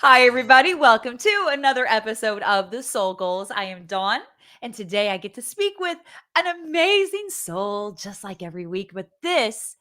Hi, everybody. Welcome to another episode of The Soul Goals. I am Dawn, and today I get to speak with an amazing soul, just like every week. But this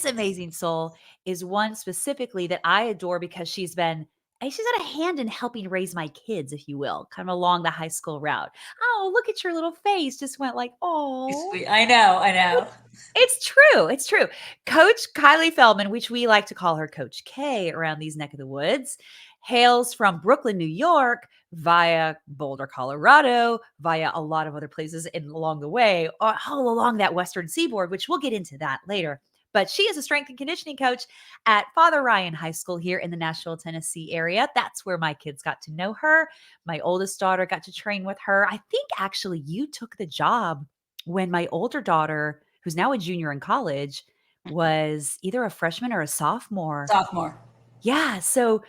amazing soul is one specifically that I adore because she's had a hand in helping raise my kids, if you will, kind of along the high school route. Oh, look at your little face. Just went like, oh. Sweet. I know. It's true. It's true. Coach Kylie Feldman, which we like to call her Coach K around these neck of the woods, hails from Brooklyn, New York, via Boulder, Colorado, via a lot of other places along the way, all along that western seaboard, which we'll get into that later. But she is a strength and conditioning coach at Father Ryan High School here in the Nashville, Tennessee area. That's where my kids got to know her. My oldest daughter got to train with her. I think actually you took the job when my older daughter, who's now a junior in college, was either a freshman or a sophomore. Sophomore. Yeah, so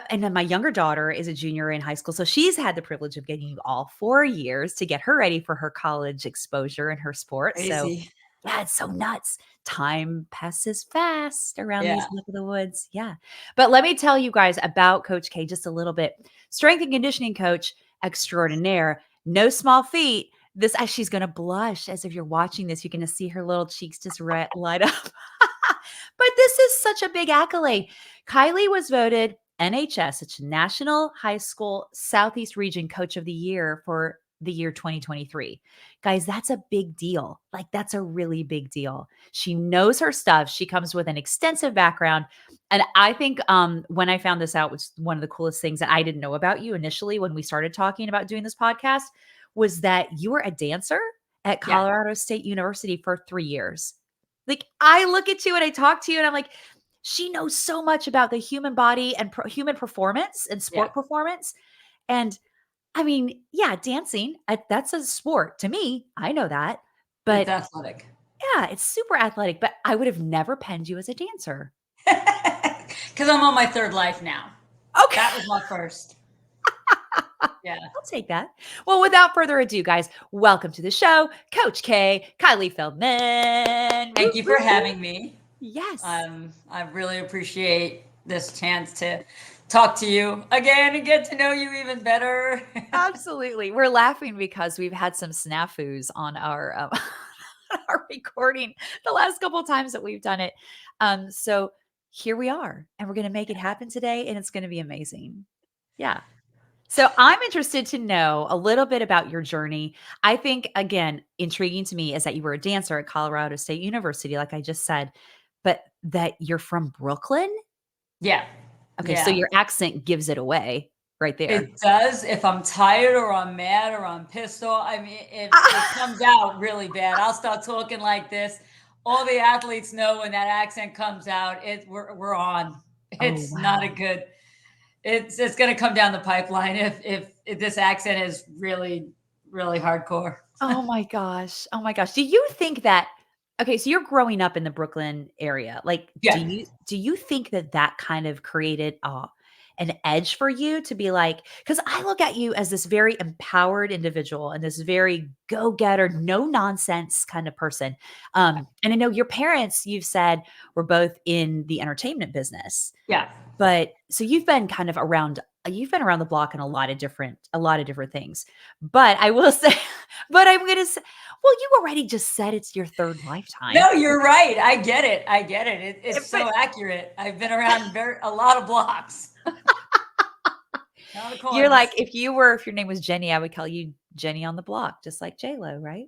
and then my younger daughter is a junior in high school, so she's had the privilege of getting you all 4 years to get her ready for her college exposure in her sport. So, Crazy. yeah, it's so nuts. Time passes fast around Yeah. these neck of the woods. Yeah. But let me tell you guys about Coach K just a little bit. Strength and conditioning coach extraordinaire, no small feat. She's gonna blush as if you're watching this. You're gonna see her little cheeks just light up. But this is such a big accolade. Kylie was voted NHS, it's National High School Southeast Region Coach of the Year for the year 2023. Guys, that's a big deal. Like, that's a really big deal. She knows her stuff. She comes with an extensive background. And I think when I found this out, was one of the coolest things that I didn't know about you initially when we started talking about doing this podcast, was that you were a dancer at Yeah. Colorado State University for 3 years. Like, I look at you and I talk to you and I'm like, she knows so much about the human body and human performance and sport performance. And I mean, yeah, dancing, that's a sport to me. I know that. It's But athletic. yeah, it's super athletic. But I would have never penned you as a dancer. Because I'm on my third life now. Okay. That was my first. Yeah. I'll take that. Well, without further ado, guys, welcome to the show, Coach K, Kylie Feldman. Thank you for having me. Yes. I really appreciate this chance to talk to you again and get to know you even better. Absolutely. We're laughing because we've had some snafus on our our recording the last couple of times that we've done it. So here we are, and we're going to make it happen today, and it's going to be amazing. Yeah. So I'm interested to know a little bit about your journey. I think, again, intriguing to me is that you were a dancer at Colorado State University, like I just said, but that you're from Brooklyn. Yeah. Okay, so Yeah. your accent gives it away right there. It does. If I'm tired or I'm mad or I'm pissed off, I mean, if it comes out really bad, I'll start talking like this. All the athletes know when that accent comes out, we're on. Oh, It's not a wow. good. It's going to come down the pipeline if this accent is really hardcore. Oh my gosh. Oh my gosh. Do you think that okay, so you're growing up in the Brooklyn area. Like, do Yeah. you think that that kind of created an edge for you to be like, because I look at you as this very empowered individual and this very go-getter, no nonsense kind of person. And I know your parents, you've said, were both in the entertainment business. Yeah. But so you've been around the block in a lot of different things. But I will say, but I'm gonna say, well, you already just said it's your third lifetime. No, you're right. I get it. It's But so accurate. I've been around a lot of blocks. A lot of you're like, corners. if your name was Jenny, I would call you Jenny on the block, just like J-Lo, right?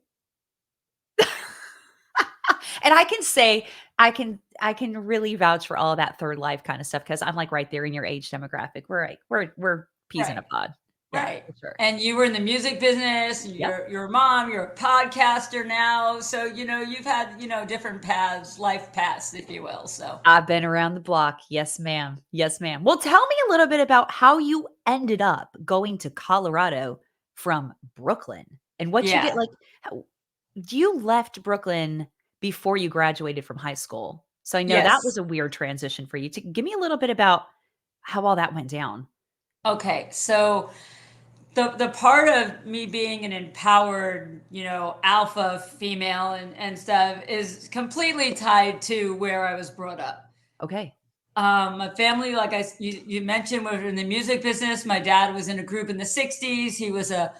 And I can say, I can really vouch for all of that third life kind of stuff because I'm like right there in your age demographic. We're peas in Right. a pod. Yeah, Right. for sure. And you were in the music business, Yep. you're a mom, you're a podcaster now. So, you've had, different paths, life paths, if you will. So, I've been around the block. Yes, ma'am. Yes, ma'am. Well, tell me a little bit about how you ended up going to Colorado from Brooklyn and what you yeah. did. Like, you left Brooklyn before you graduated from high school. So I know that was Yes. a weird transition for you. To give me a little bit about how all that went down. Okay. So, the part of me being an empowered, alpha female and stuff is completely tied to where I was brought up. Okay. My family, like you mentioned, was in the music business. My dad was in a group in the 60s. He was a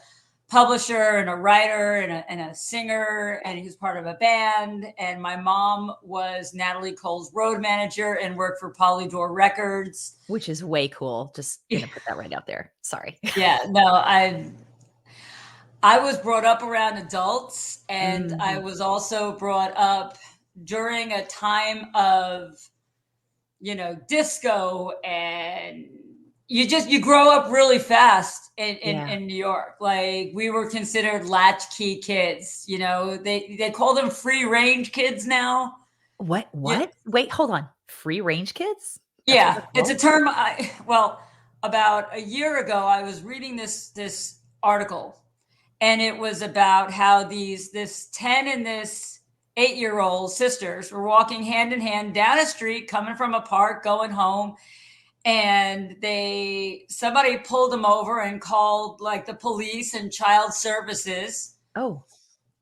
publisher and a writer and a singer, and he was part of a band. And my mom was Natalie Cole's road manager and worked for Polydor Records. Which is way cool. Just gonna put that right out there. Sorry. Yeah, no, I was brought up around adults, and I Mhm. was also brought up during a time of, disco, and you grow up really fast Yeah. in New York. Like, we were considered latchkey kids. They call them free range kids now. What Yeah, what? Wait, hold on. Free range kids? That's what yeah, they're it's a called? term. Well, about a year ago, I was reading this article, and it was about how this 10 and this 8-year-old sisters were walking hand in hand down a street, coming from a park, going home, and somebody pulled them over and called like the police and child services, Oh,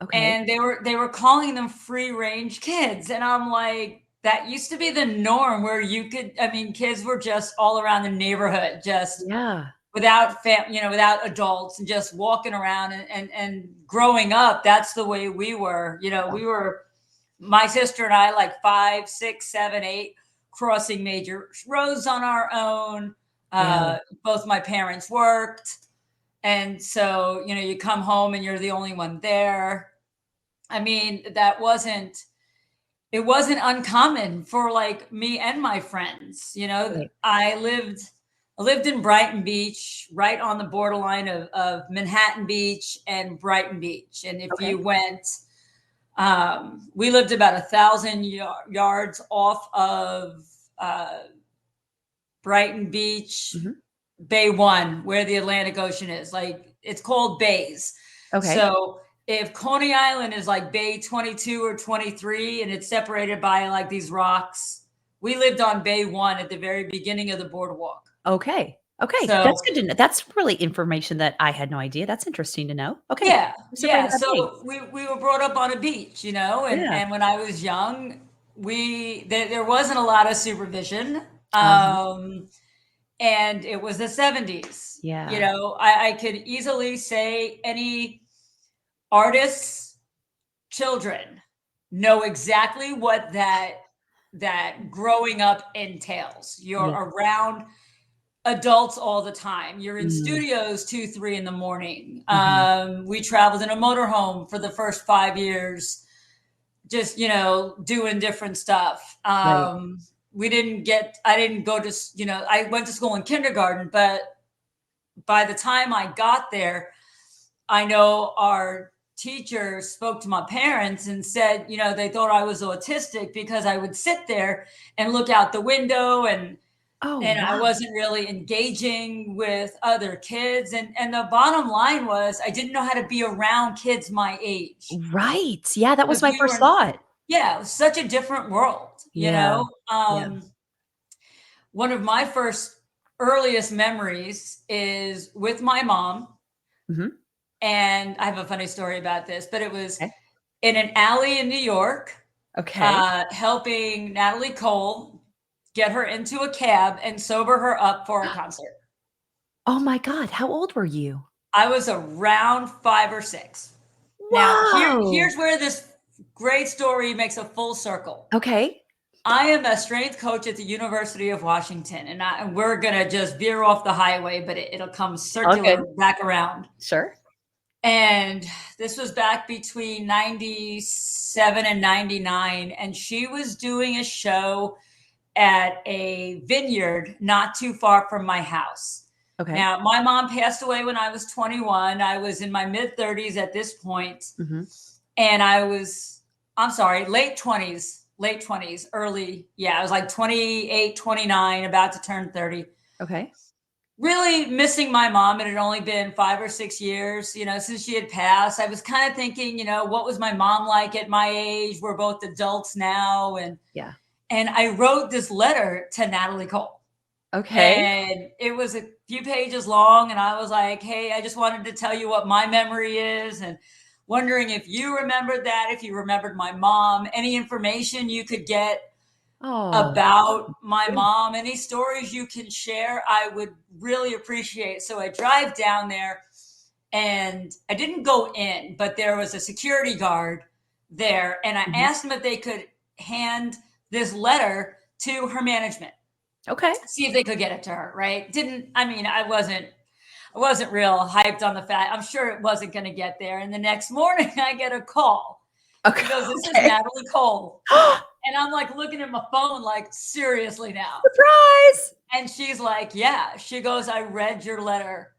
okay. and they were calling them free range kids. And I'm like, that used to be the norm, where kids were just all around the neighborhood, just Yeah. without adults, and just walking around, and growing up. That's the way we were. Yeah. We were, my sister and I, like 5, 6, 7, 8, crossing major roads on our own. Yeah. Both my parents worked, and so you come home and you're the only one there. I mean, it wasn't uncommon for like me and my friends. Right. I lived in Brighton Beach, right on the borderline of Manhattan Beach and Brighton Beach. And if Okay. you went, we lived about 1,000 yards off of uh, Brighton Beach, Mhm. Bay One, where the Atlantic Ocean is. Like, it's called bays. Okay. So if Coney Island is like Bay 22 or 23, and it's separated by like these rocks, we lived on Bay One at the very beginning of the boardwalk. Okay. Okay. That's So good to know. That's really information that I had no idea. That's interesting to know. Okay. yeah, I'm separated yeah. by bay. So we were brought up on a beach, and Yeah. and when I was young, there wasn't a lot of supervision. Uh-huh. And it was the 70s. Yeah. I could easily say any artist's children know exactly what that growing up entails. You're Yeah. around adults all the time. You're in Mm. studios 2, 3 in the morning. Mhm. We traveled in a motorhome for the first 5 years, just doing different stuff. Right. I didn't go to, I went to school in kindergarten, but by the time I got there, I know our teacher spoke to my parents and said, they thought I was autistic because I would sit there and look out the window, Oh, and I wow. wasn't really engaging with other kids. And the bottom line was, I didn't know how to be around kids my age, Right. Yeah, that was because my we first were, thought. yeah, it was such a different world. Yeah. Yeah. One of my first earliest memories is with my mom. Mhm. And I have a funny story about this, but it was Okay. in an alley in New York, Okay. helping Natalie Cole get her into a cab and sober her up for a concert. Oh my god, how old were you? I was around 5 or 6. Now, Whoa! here's where this great story makes a full circle. Okay. I am a strength coach at the University of Washington, and we're gonna just veer off the highway, but it'll come All good. circular back around. Sure. And this was back between 97 and 99. And she was doing a show at a vineyard not too far from my house. Okay. Now, my mom passed away when I was 21. I was in my mid 30s at this point, Mhm. and I'm sorry, late 20s, early. Yeah, I was like 28, 29, about to turn 30. Okay. Really missing my mom. It had only been 5 or 6 years, since she had passed. I was kind of thinking, what was my mom like at my age? We're both adults now. Yeah. And I wrote this letter to Natalie Cole. Okay. And it was a few pages long. And I was like, hey, I just wanted to tell you what my memory is, and wondering if you remembered that, if you remembered my mom, any information you could get Oh, about my good. mom. Any stories you can share, I would really appreciate. So I drive down there and I didn't go in, but there was a security guard there. And I Mhm. asked them if they could hand this letter to her management, Okay. see if they could get it to her, right? Didn't, I mean, I wasn't real hyped on the fact. I'm sure it wasn't going to get there. And the next morning I get a call. Okay. She goes, "This is Okay. Natalie Cole." And I'm like looking at my phone, like, seriously now. Surprise! And she's like, "Yeah." She goes, "I read your letter."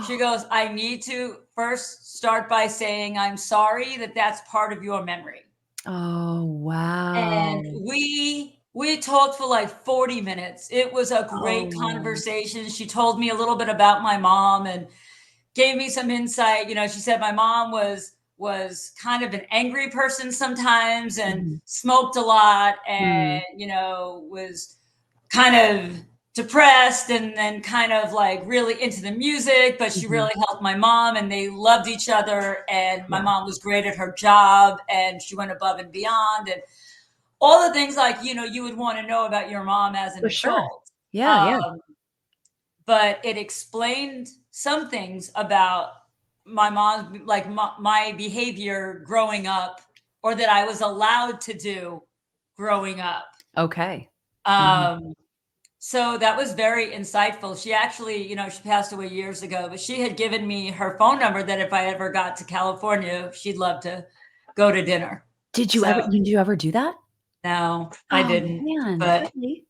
She Oh. goes, "I need to first start by saying I'm sorry that that's part of your memory." Oh, And wow. we talked for like 40 minutes. It was a great Oh. conversation. She told me a little bit about my mom and gave me some insight. She said my mom was kind of an angry person sometimes and Mhm. smoked a lot and Mm. was kind of depressed and then kind of like really into the music, but she Mhm. really helped my mom and they loved each other. And my Yeah, mom was great at her job and she went above and beyond and all the things like, you would want to know about your mom as an for sure. adult. Yeah, yeah. Um, but it explained some things about my mom, like my behavior growing up, or that I was allowed to do growing up. Okay. Mhm. Um, so that was very insightful. She actually, she passed away years ago, but she had given me her phone number that if I ever got to California, she'd love to go to dinner. So Did you ever do that? no, I Oh, didn't. man, But really?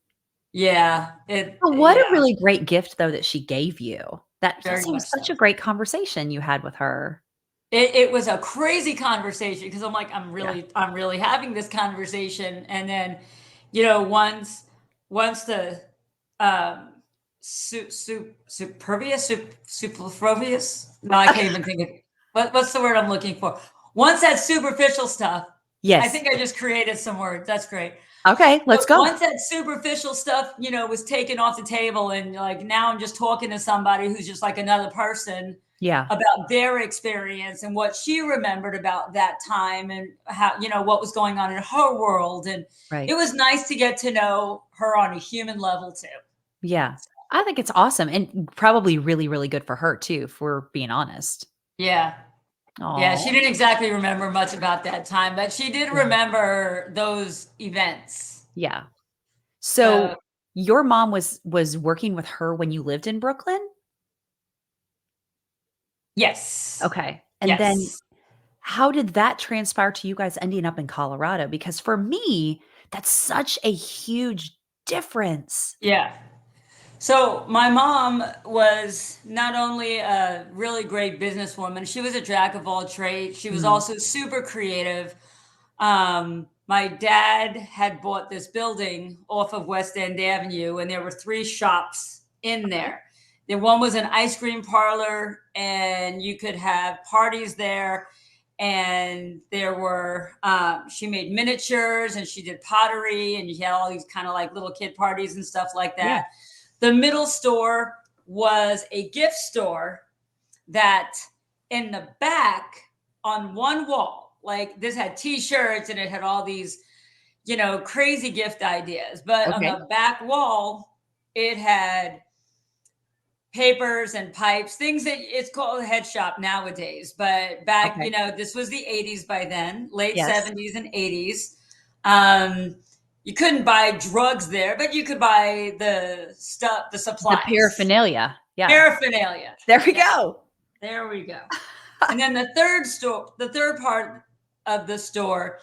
yeah, But what a yeah, really great gift, though, that she gave you. That very much seems such so. a great conversation you had with her. It was a crazy conversation because I'm like, Yeah. I'm really having this conversation. And then, once the um superfluous. No, I can't even think of what's the word I'm looking for. Once that superficial stuff, I Yes. think I just created some words. That's great. Okay, let's But go. once that superficial stuff, was taken off the table, and like now I'm just talking to somebody who's just like another person Yeah, about their experience and what she remembered about that time and how, what was going on in her world. And it right. was nice to get to know her on a human level too. Yeah. I think it's awesome and probably really, really good for her too, if we're being honest. Yeah. Yeah. She Oh. didn't exactly remember much about that time, but she did Yeah. remember those events. Yeah. So, So, your mom was working with her when you lived in Brooklyn? yes. Okay. And then Yes. how did that transpire to you guys ending up in Colorado? Because for me, that's such a huge difference. Yeah. So my mom was not only a really great businesswoman, she was a jack of all trades. She was Mm, also super creative. My dad had bought this building off of West End Avenue, and there were three shops in okay. there. The one was an ice cream parlor, and you could have parties there. And there were, she made miniatures and she did pottery, and you had all these kind of like little kid parties and stuff like Yeah. that. The middle store was a gift store that in the back on one wall, like this had t-shirts and it had all these, crazy gift ideas. But on Okay. the back wall, it had papers and pipes, things that it's called a head shop nowadays. But back, Okay. this was the 80s by then, late Yes. 70s and 80s. Um, you couldn't buy drugs there, but you could buy the stuff, the The supplies, paraphernalia. Yeah. paraphernalia. There we Yeah, go. there we go. And then the third part of the store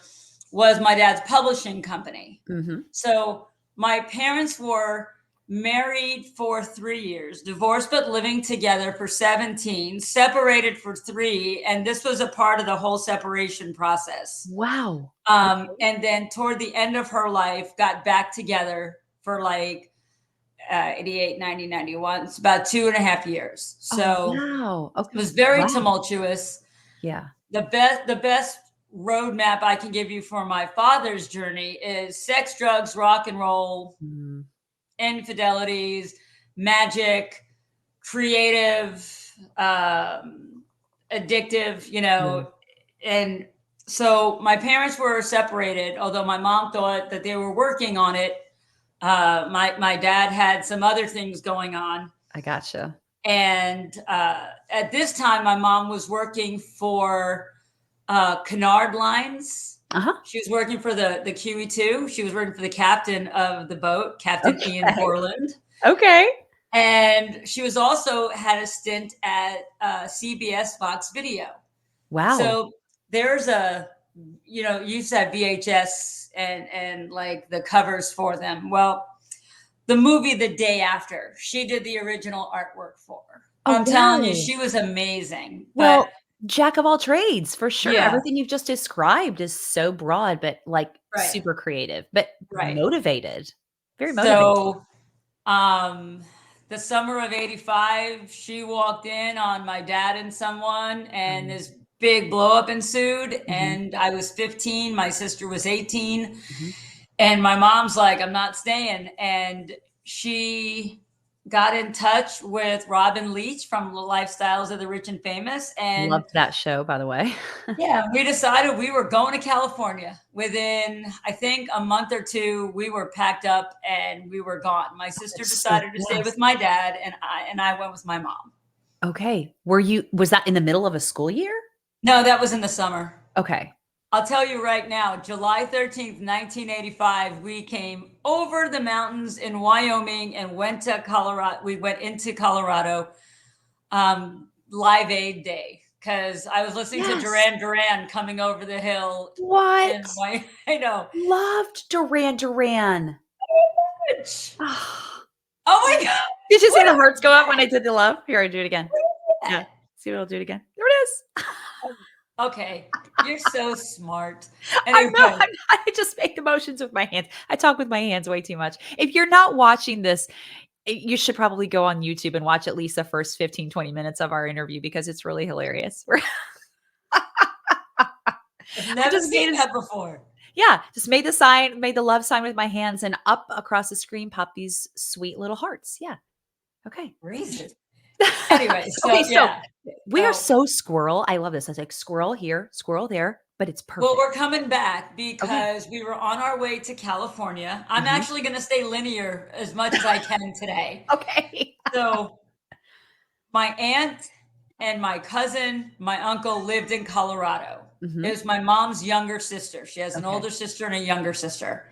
was my dad's publishing company. Mhm. So my parents were married for 3 years, divorced but living together for 17, separated for 3. And this was a part of the whole separation process. Wow. And then toward the end of her life, got back together for like 88, 90, 91. It's about 2.5 years. Oh, So wow. it Okay. was very Wow. tumultuous. Yeah. The best roadmap I can give you for my father's journey is sex, drugs, rock and roll, Mm, infidelities, magic, creative, addictive, yeah. and So my parents were separated, although my mom thought that they were working on it. My dad had some other things going on. I gotcha. And at this time, my mom was working for Canard Lines. Uh-huh. She was working for the QE2. She was working for the captain of the boat, Captain Ian Okay. Borland. Okay. And she was also had a stint at CBS Fox Video. Wow. So there's you said VHS and like the covers for them. Well, the movie The Day After, she did the original artwork for. Oh, I'm telling you, wow. she was amazing. But Well, jack of all trades, for sure. yeah, Everything you've just described is so broad, but, like, right, super creative, but right. motivated. Very motivated. So um the summer of 85, she walked in on my dad and someone, and Mm, this big blow up ensued. mhm, And I was 15, my sister was 18. mhm. And my mom's like, I'm not staying. And she got in touch with Robin Leach from the Lifestyles of the Rich and Famous. And Loved that show, by the way. yeah, we decided we were going to California. Within, I think, a month or two, we were packed up and we were gone. My sister That's so decided to stay with fast. my dad, and I went with my mom. Okay. Was that in the middle of a school year? No, that was in the summer. Okay. I'll tell you right now, July 13th, 1985, we came over the mountains in Wyoming and went to Colorado. We went into Colorado, Live Aid Day, because I was listening to Yes. Duran Duran coming over the hill in What? Wyoming. I know. Loved Duran Duran. Oh Ah. my God. Did you see What the a hearts go up when I did the love? Here, I do it again. Yeah. that. See what I'll do it again. There it is. Okay. You're so smart. I know. Anyway, I just make the motions with my hands. I talk with my hands way too much. If you're not watching this, you should probably go on YouTube and watch at least the first 15, 20 minutes of our interview because it's really hilarious. I've I never just made seen this. that before. Yeah, just made the sign, made the love sign with my hands, and up across the screen pop these sweet little hearts. Yeah. Okay. Crazy. Anyway, so Okay, so yeah. we are So so squirrel. I love this. I was like squirrel here, squirrel there, but it's well, perfect. we're coming back Okay. because we were on our way to California. I'm Mhm. actually going to stay linear as much as I can today. Okay. So, my aunt and my cousin, my uncle lived in Colorado. It Mhm. was my mom's younger sister. She has an Okay. older sister and a younger sister.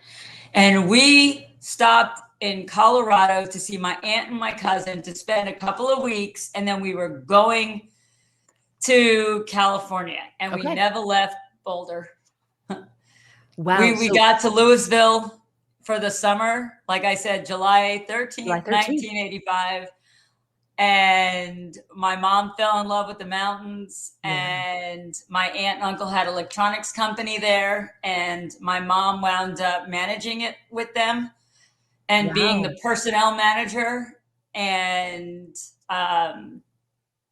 And we stopped in Colorado to see my aunt and my cousin to spend a couple of weeks. And then we were going to California, and we Okay. never left Boulder. Wow. We So got to Louisville for the summer, like I said, July July 13th, 13th. 1985. And my mom fell in love with the mountains, Yeah. and my aunt and uncle had electronics company there, and my mom wound up managing it with them and being Wow. the personnel manager. And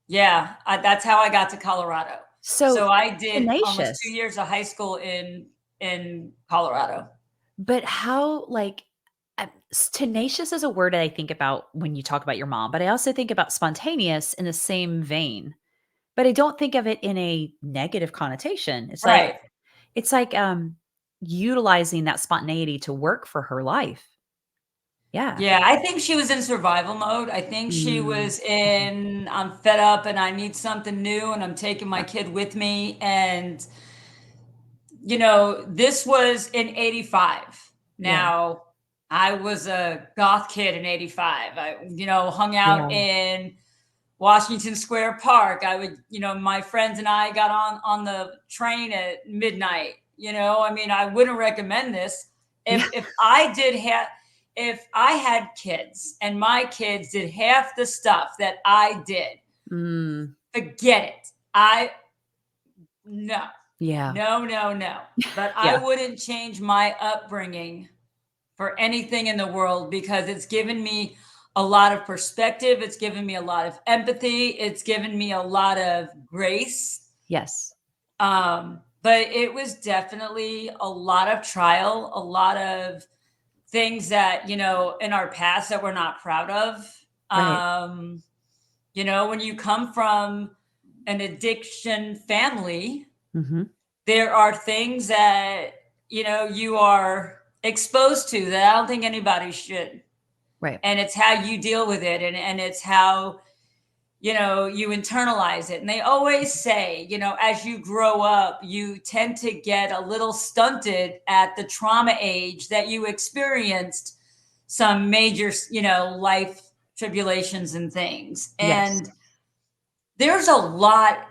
yeah, that's how I got to Colorado. So So I did almost 2 tenacious. years of high school in Colorado. But how like tenacious is a word that I think about when you talk about your mom, but I also think about spontaneous in the same vein. But I don't think of it in a negative connotation. Right. It's like utilizing that spontaneity to work for her life. Yeah. Yeah, I think she was in survival mode. I think she Mm, was mhm. in, I'm fed up and I need something new and I'm taking my kid with me. And, this was in 85. Yeah. Now, I was a goth kid in 85. I, hung out Yeah. in Washington Square Park. I would, my friends and I got on the train at midnight. I mean, I wouldn't recommend this. Yeah. If I had kids and my kids did half the stuff that I did, Mm, forget it. No, yeah. no, no, no. But I Yeah. wouldn't change my upbringing for anything in the world because it's given me a lot of perspective. It's given me a lot of empathy. It's given me a lot of grace. Yes. But it was definitely a lot of trial, a lot of things that, in our past that we're not proud of. Right. When you come from an addiction family, Mhm. there are things that, you are exposed to that I don't think anybody should. Right. And it's how you deal with it. And it's how, you internalize it. And they always say, as you grow up, you tend to get a little stunted at the trauma age that you experienced some major, life tribulations and things. Yes. And there's a lot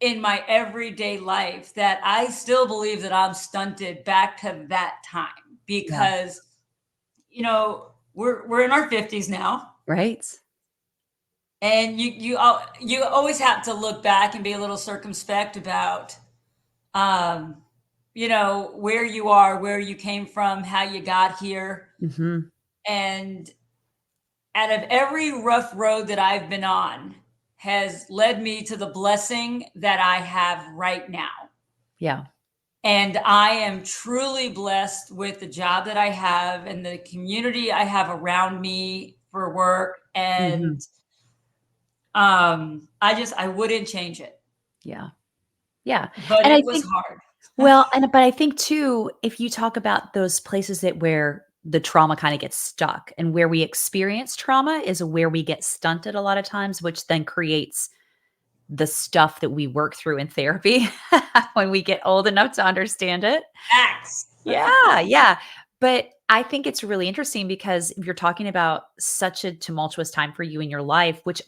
in my everyday life that I still believe that I'm stunted back to that time Yeah. because, we're in our 50s now. Right. And you always have to look back and be a little circumspect about um where you are, where you came from, how you got here. Hmm. And out of every rough road that I've been on has led me to the blessing that I have right now. Yeah. And I am truly blessed with the job that I have and the community I have around me for work. Hmm. And I wouldn't change it, Yeah. Yeah. but And I it was think, hard. well, but I think too, if you talk about those places that where the trauma kind of gets stuck and where we experience trauma is where we get stunted a lot of times, which then creates the stuff that we work through in therapy when we get old enough to understand it. Facts. Yeah, yeah. But I think it's really interesting because you're talking about such a tumultuous time for you in your life, which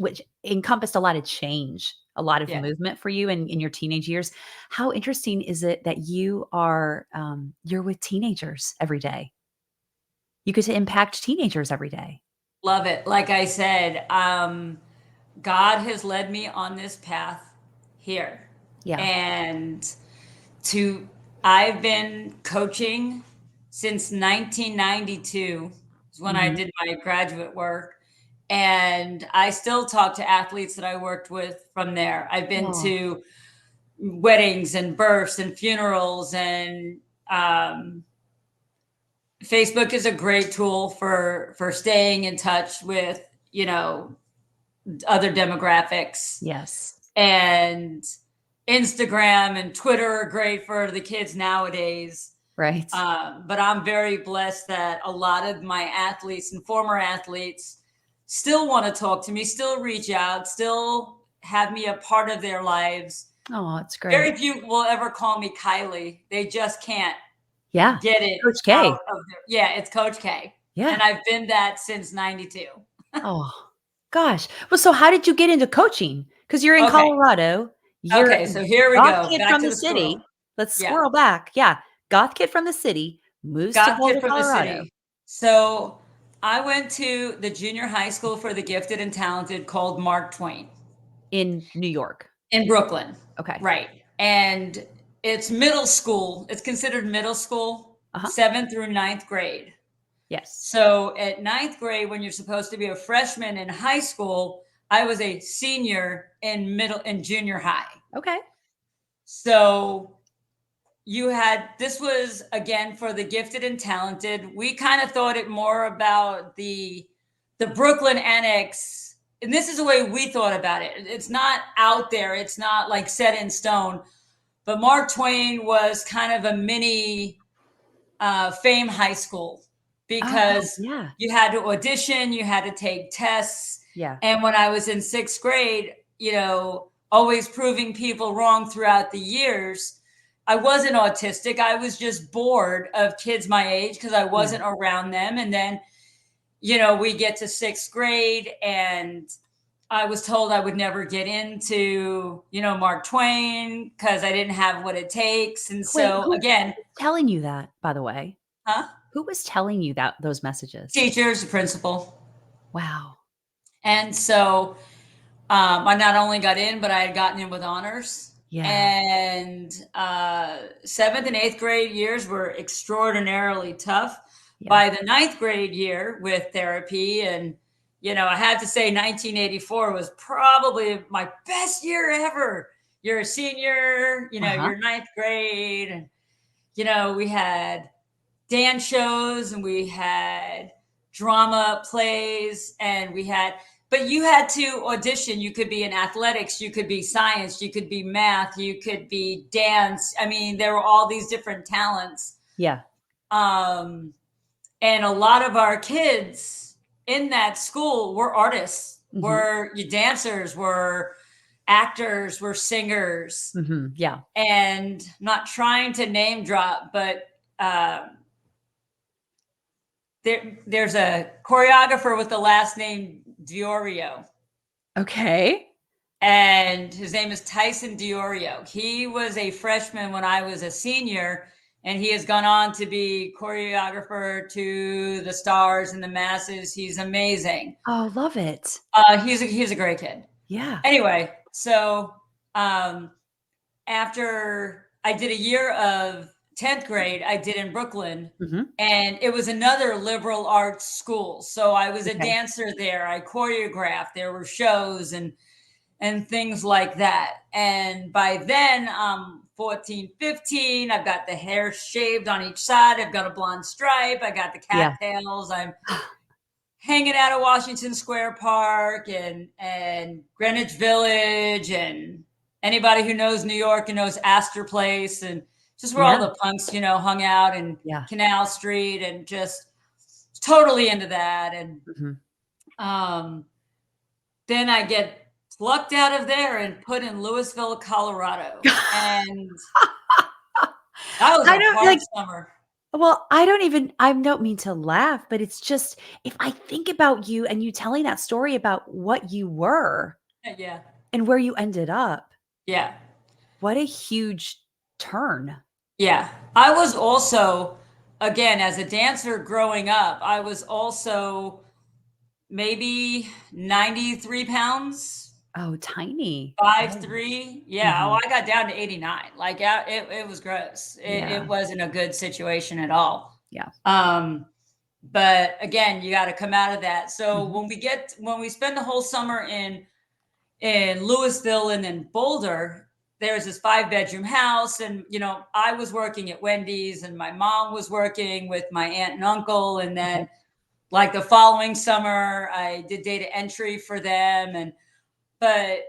encompassed a lot of change, a lot of Yeah. movement for you in your teenage years. How interesting is it that you are you're with teenagers every day? You get to impact teenagers every day. Love it. Like I said, God has led me on this path here. Yeah. And to I've been coaching since 1992 is when I Mhm. did my graduate work. And I still talk to athletes that I worked with from there. I've been Oh, to weddings and births and funerals, and um, Facebook is a great tool for staying in touch with, other demographics. yes. And Instagram and Twitter are great for the kids nowadays. Right. But I'm very blessed that a lot of my athletes and former athletes still want to talk to me, still reach out, still have me a part of their lives. Oh, that's great. Very few will ever call me Kylie. They just can't Yeah. get it Coach out K. of their, yeah, it's Coach K. Yeah. And I've been that since 92. Oh, gosh. Well, so how did you get into coaching? Because 'Cause you're in Okay. Colorado. You're Okay. So here we goth go. kid Back from to the the squirrel. city. Let's Yeah. squirrel back. Yeah. Goth kid from the city moves to Goth kid Boulder, from the Colorado city. So I went to the junior high school for the gifted and talented called Mark Twain in New York. in Brooklyn. Okay. Right. And it's middle school. It's considered middle school, Uh-huh. 7th through 9th grade. Yes. So at 9th grade, when you're supposed to be a freshman in high school, I was a senior in middle and junior high. Okay. So this was again for the gifted and talented. We kind of thought it more about the Brooklyn annex. And this is the way we thought about it. It's not out there. It's not like set in stone. But Mark Twain was kind of a mini fame high school Oh, because yeah. you had to audition, you had to take tests. Yeah. And when I was in 6th grade, always proving people wrong throughout the years, I wasn't autistic. I was just bored of kids my age because I Yeah. wasn't around them. And then, we get to 6th grade and I was told I would never get into, Mark Twain because I didn't have what it takes. And Wait, so who again, was telling you that, by the way? huh? Who was telling you that those messages? Teachers, the principal. Wow. And so I not only got in, but I had gotten in with honors. Yeah. And 7th and 8th grade years were extraordinarily tough. Yeah. By the 9th grade year with therapy, and I have to say 1984 was probably my best year ever. You're a senior, Uh-huh. you're 9th grade, and we had dance shows and we had drama plays and we had but you had to audition. You could be in athletics, you could be science, you could be math, you could be dance. I mean, there were all these different talents. Yeah. Um, and a lot of our kids in that school were artists, Mhm. were dancers, were actors, were singers. Mhm. Yeah. And not trying to name drop, but there's a choreographer with the last name Diorio. Okay. And his name is Tyson Diorio. He was a freshman when I was a senior, and he has gone on to be choreographer to the stars and the masses. He's amazing. Oh, love it. He's a great kid. Yeah. Anyway, so after I did a year of 10th grade, I did in Brooklyn, Mhm. and it was another liberal arts school. So I was a Okay. dancer there. I choreographed. There were shows and things like that. And by then, I'm 14, 15. I've got the hair shaved on each side. I've got a blonde stripe. I got the Yeah. cattails. I'm hanging out at Washington Square Park and Greenwich Village, and anybody who knows New York and knows Astor Place, and just where all Yeah. the punks, hung out, and Yeah. Canal Street, and just totally into that. And Mhm. um, then I get plucked out of there and put in Louisville, Colorado. And that was I a don't hard like summer. well, I don't mean to laugh, but it's just if I think about you and you telling that story about what you were Yeah. and where you ended up, Yeah. what a huge turn. Yeah. I was also, again, as a dancer growing up, I was also maybe 93 pounds, Oh, tiny. five Oh. three. Yeah. Oh, Mhm. I got down to 89. Like, it was gross. It Yeah. wasn't a good situation at all. Yeah. Um, but again, you got to come out of that. So Mhm. when we spend the whole summer in Louisville and in Boulder, there's this 5-bedroom house. And, I was working at Wendy's, and my mom was working with my aunt and uncle. And Okay. then, like, the following summer, I did data entry for them. But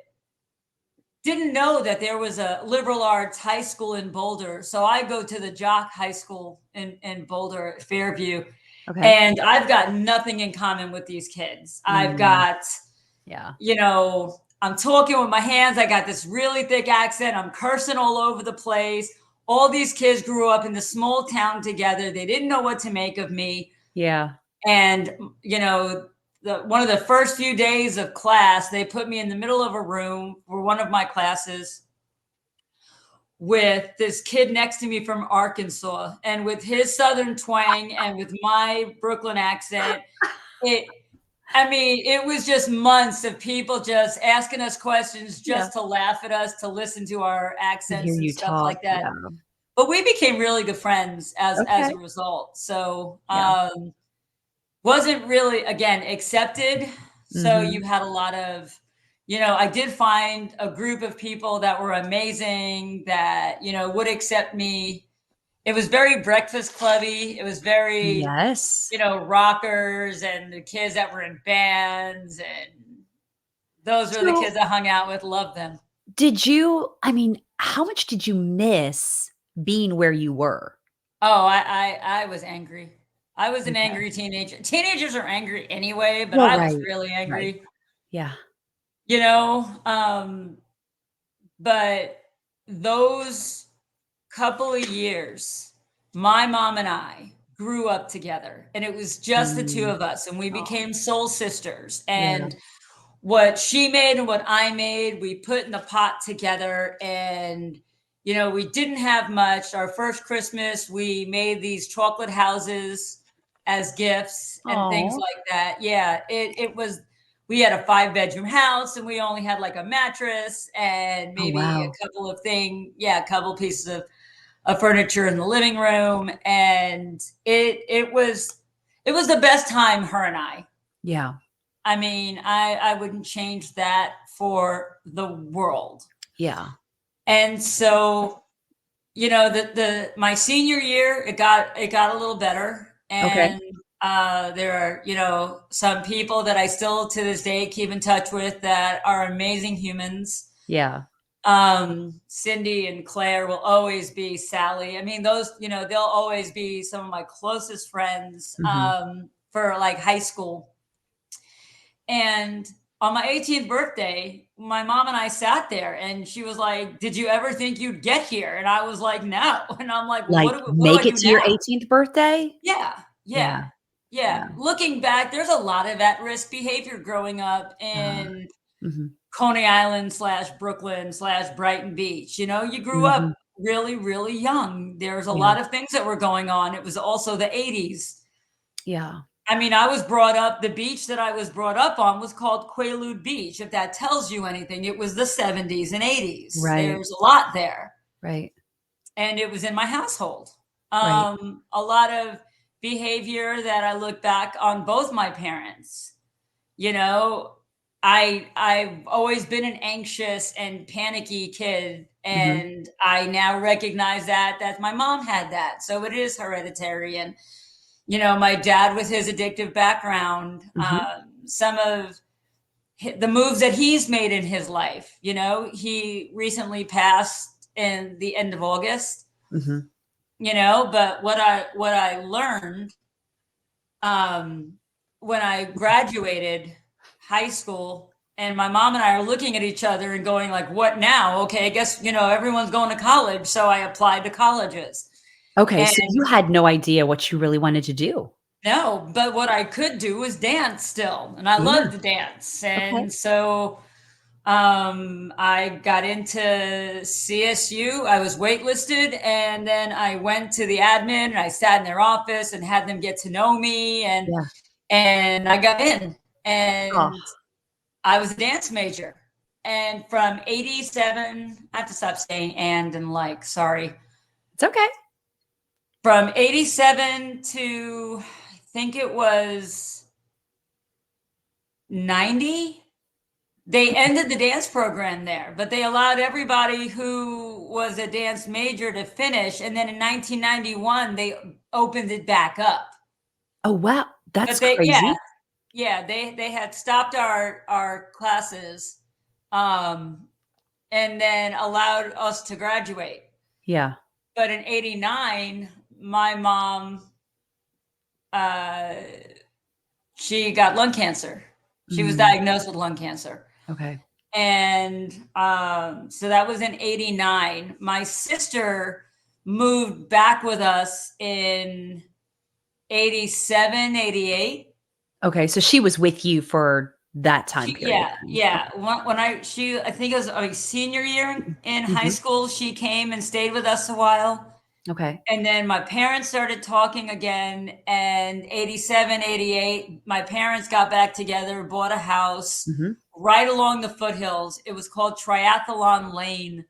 didn't know that there was a liberal arts high school in Boulder. So I go to the Jock High School in Boulder, Fairview, Okay. and I've got nothing in common with these kids. I've Mm. got, Yeah. I'm talking with my hands. I got this really thick accent. I'm cursing all over the place. All these kids grew up in the small town together. They didn't know what to make of me. Yeah. And, one of the first few days of class, they put me in the middle of a room for one of my classes with this kid next to me from Arkansas, and with his Southern twang and with my Brooklyn accent. It, I mean, it was just months of people just asking us questions Yeah. just to laugh at us, to listen to our To hear accents and you stuff talk. like that. Yeah. But we became really good friends as Okay. a result. So, Yeah. wasn't really, again, accepted. So you Mhm. had a lot of, I did find a group of people that were amazing that, would accept me. It was very breakfast clubby. It was very, Yes. rockers and the kids that were in bands, and those were the So, kids I hung out with. Loved them. I mean, how much did you miss being where you were? Oh, I was angry. I was an Okay. angry teenager. Teenagers are angry anyway, but Well, I was right. really Right. angry. Yeah. You know, but those couple of years, my mom and I grew up together, and it was just the two Mm. of us, and we Oh, became soul sisters. yeah. And what she made and what I made, we put in the pot together. And, we didn't have much. Our first Christmas, we made these chocolate houses as gifts and things Oh. like that. Yeah, it was, we had a 5-bedroom house, and we only had like a mattress and Oh, maybe wow. a couple of a couple pieces of furniture in the living room. And it was the best time, her and I. Yeah. I mean, I wouldn't change that for the world. Yeah. And so, the my senior year, it got a little better. Okay. And There are, some people that I still to this day keep in touch with that are amazing humans. Yeah. Cindy and Claire will always be Sally. I mean, those, they'll always be some of my closest friends, Mhm. for like high school. And on my 18th birthday, my mom and I sat there and she was like, "Did you ever think you'd get here?" And I was like, "No." And I'm like, "Well, Like, what do I make it do to your now?" 18th birthday? Yeah, Yeah, yeah, yeah. yeah. Looking back, there's a lot of at-risk behavior growing up Ah, in mhm, Coney Island slash Brooklyn slash Brighton Beach. You grew mhm. up really, really young. There's a Yeah, lot of things that were going on. It was also the 80s. yeah. I mean, I was brought up, the beach that I was brought up on was called Quaalude Beach. If that tells you anything, it was the 70s and 80s. Right, There's a lot there. right, And it was in my household. right. A lot of behavior that I look back on both my parents. You know, I've always been an anxious and panicky kid, Mhm, and I now recognize that my mom had that. So it is hereditary. And my dad with his addictive background, mhm, some of the moves that he's made in his life. He recently passed in the end of August. mhm. But what I learned, um, when I graduated high school, and my mom and I are looking at each other and going like, "What now?" Okay, I guess everyone's going to college, so I applied to colleges. Okay, so And you had no idea what you really wanted to do? no, but what I could do was dance still, and I Yeah, love to dance. okay. And so I got into CSU. I was waitlisted, and then I went to the admin and I sat in their office and had them get to know me, and Yeah. and I got in, Oh, and I was a dance major. And from 87, I have to stop saying and like, sorry. it's okay. From 87 to I think it was 90, they ended the dance program there, but they allowed everybody who was a dance major to finish. And then in 1991, they opened it back up. Oh, wow, that's But yeah, crazy. yeah, they had stopped our classes, um, and then allowed us to graduate. Yeah. But in '89, my mom, uh, she got lung cancer. She was Mm, diagnosed with lung cancer. okay. And so that was in '89. My sister moved back with us in '87, '88. Okay, so she was with you for that time period Yeah, then. yeah. Okay. I think it was a senior year in high Mhm. school, she came and stayed with us a while. Okay. And then my parents started talking again, and '87, '88, my parents got back together, bought a house Mhm. right along the foothills. It was called Triathlon Lane,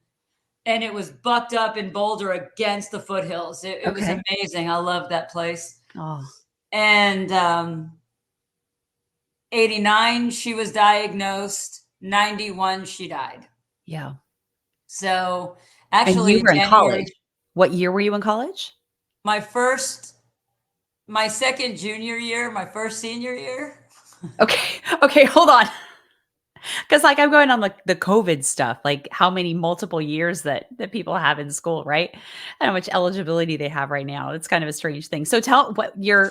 and it was bucked up in Boulder against the foothills. It was Okay. amazing. I loved that place. Oh, And '89, she was diagnosed. '91, she died. yeah. So And you actually, were in January, college. What year were you in college? my first, my second junior year, my first senior year. Okay. Okay, hold on. 'Cause, like, I'm going on, like, the COVID stuff, like, how many multiple years that people have in school, right? And how much eligibility they have right now. It's kind of a strange thing. So tell what your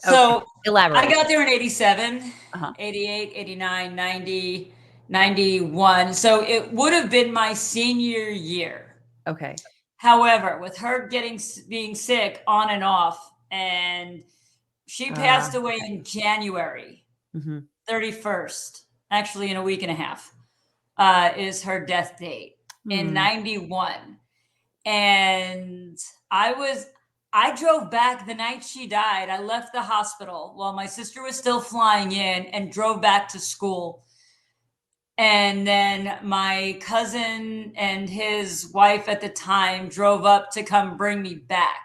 okay, So I elaborate. got there in '87, Uh-huh. '88, '89, '90, '91. So it would have been my senior year. Okay. However, with her being sick on and off, and she passed away Okay. in January Mhm. 31st, actually in a week and a half, is her death date in Hmm. '91. And I was I drove back the night she died. I left the hospital while my sister was still flying in and drove back to school. And then my cousin and his wife at the time drove up to come bring me back.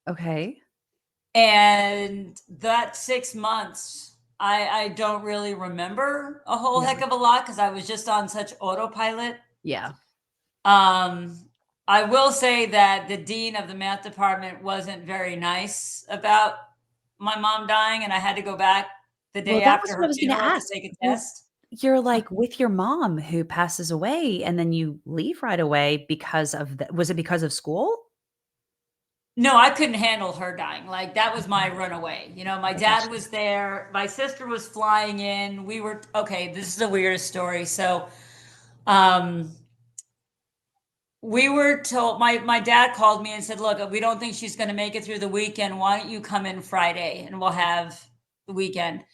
Okay. And that 6 months, I don't really remember a whole Yeah. heck of a lot because I was just on such autopilot. Yeah. Um, I will say that the dean of the math department wasn't very nice about my mom dying and I had to go back the Well, day that was after what I her was gonna funeral to ask. take a You're test. you're, like, with your mom who passes away, and then you leave right away because of the was it because of school? No, I couldn't handle her dying. Like that was my runaway. My I dad gotcha. was there. My sister was flying in. We were okay. This is the weirdest story. So, um, we were told. My dad called me and said, "Look, we don't think she's going to make it through the weekend. Why don't you come in Friday and we'll have the weekend?"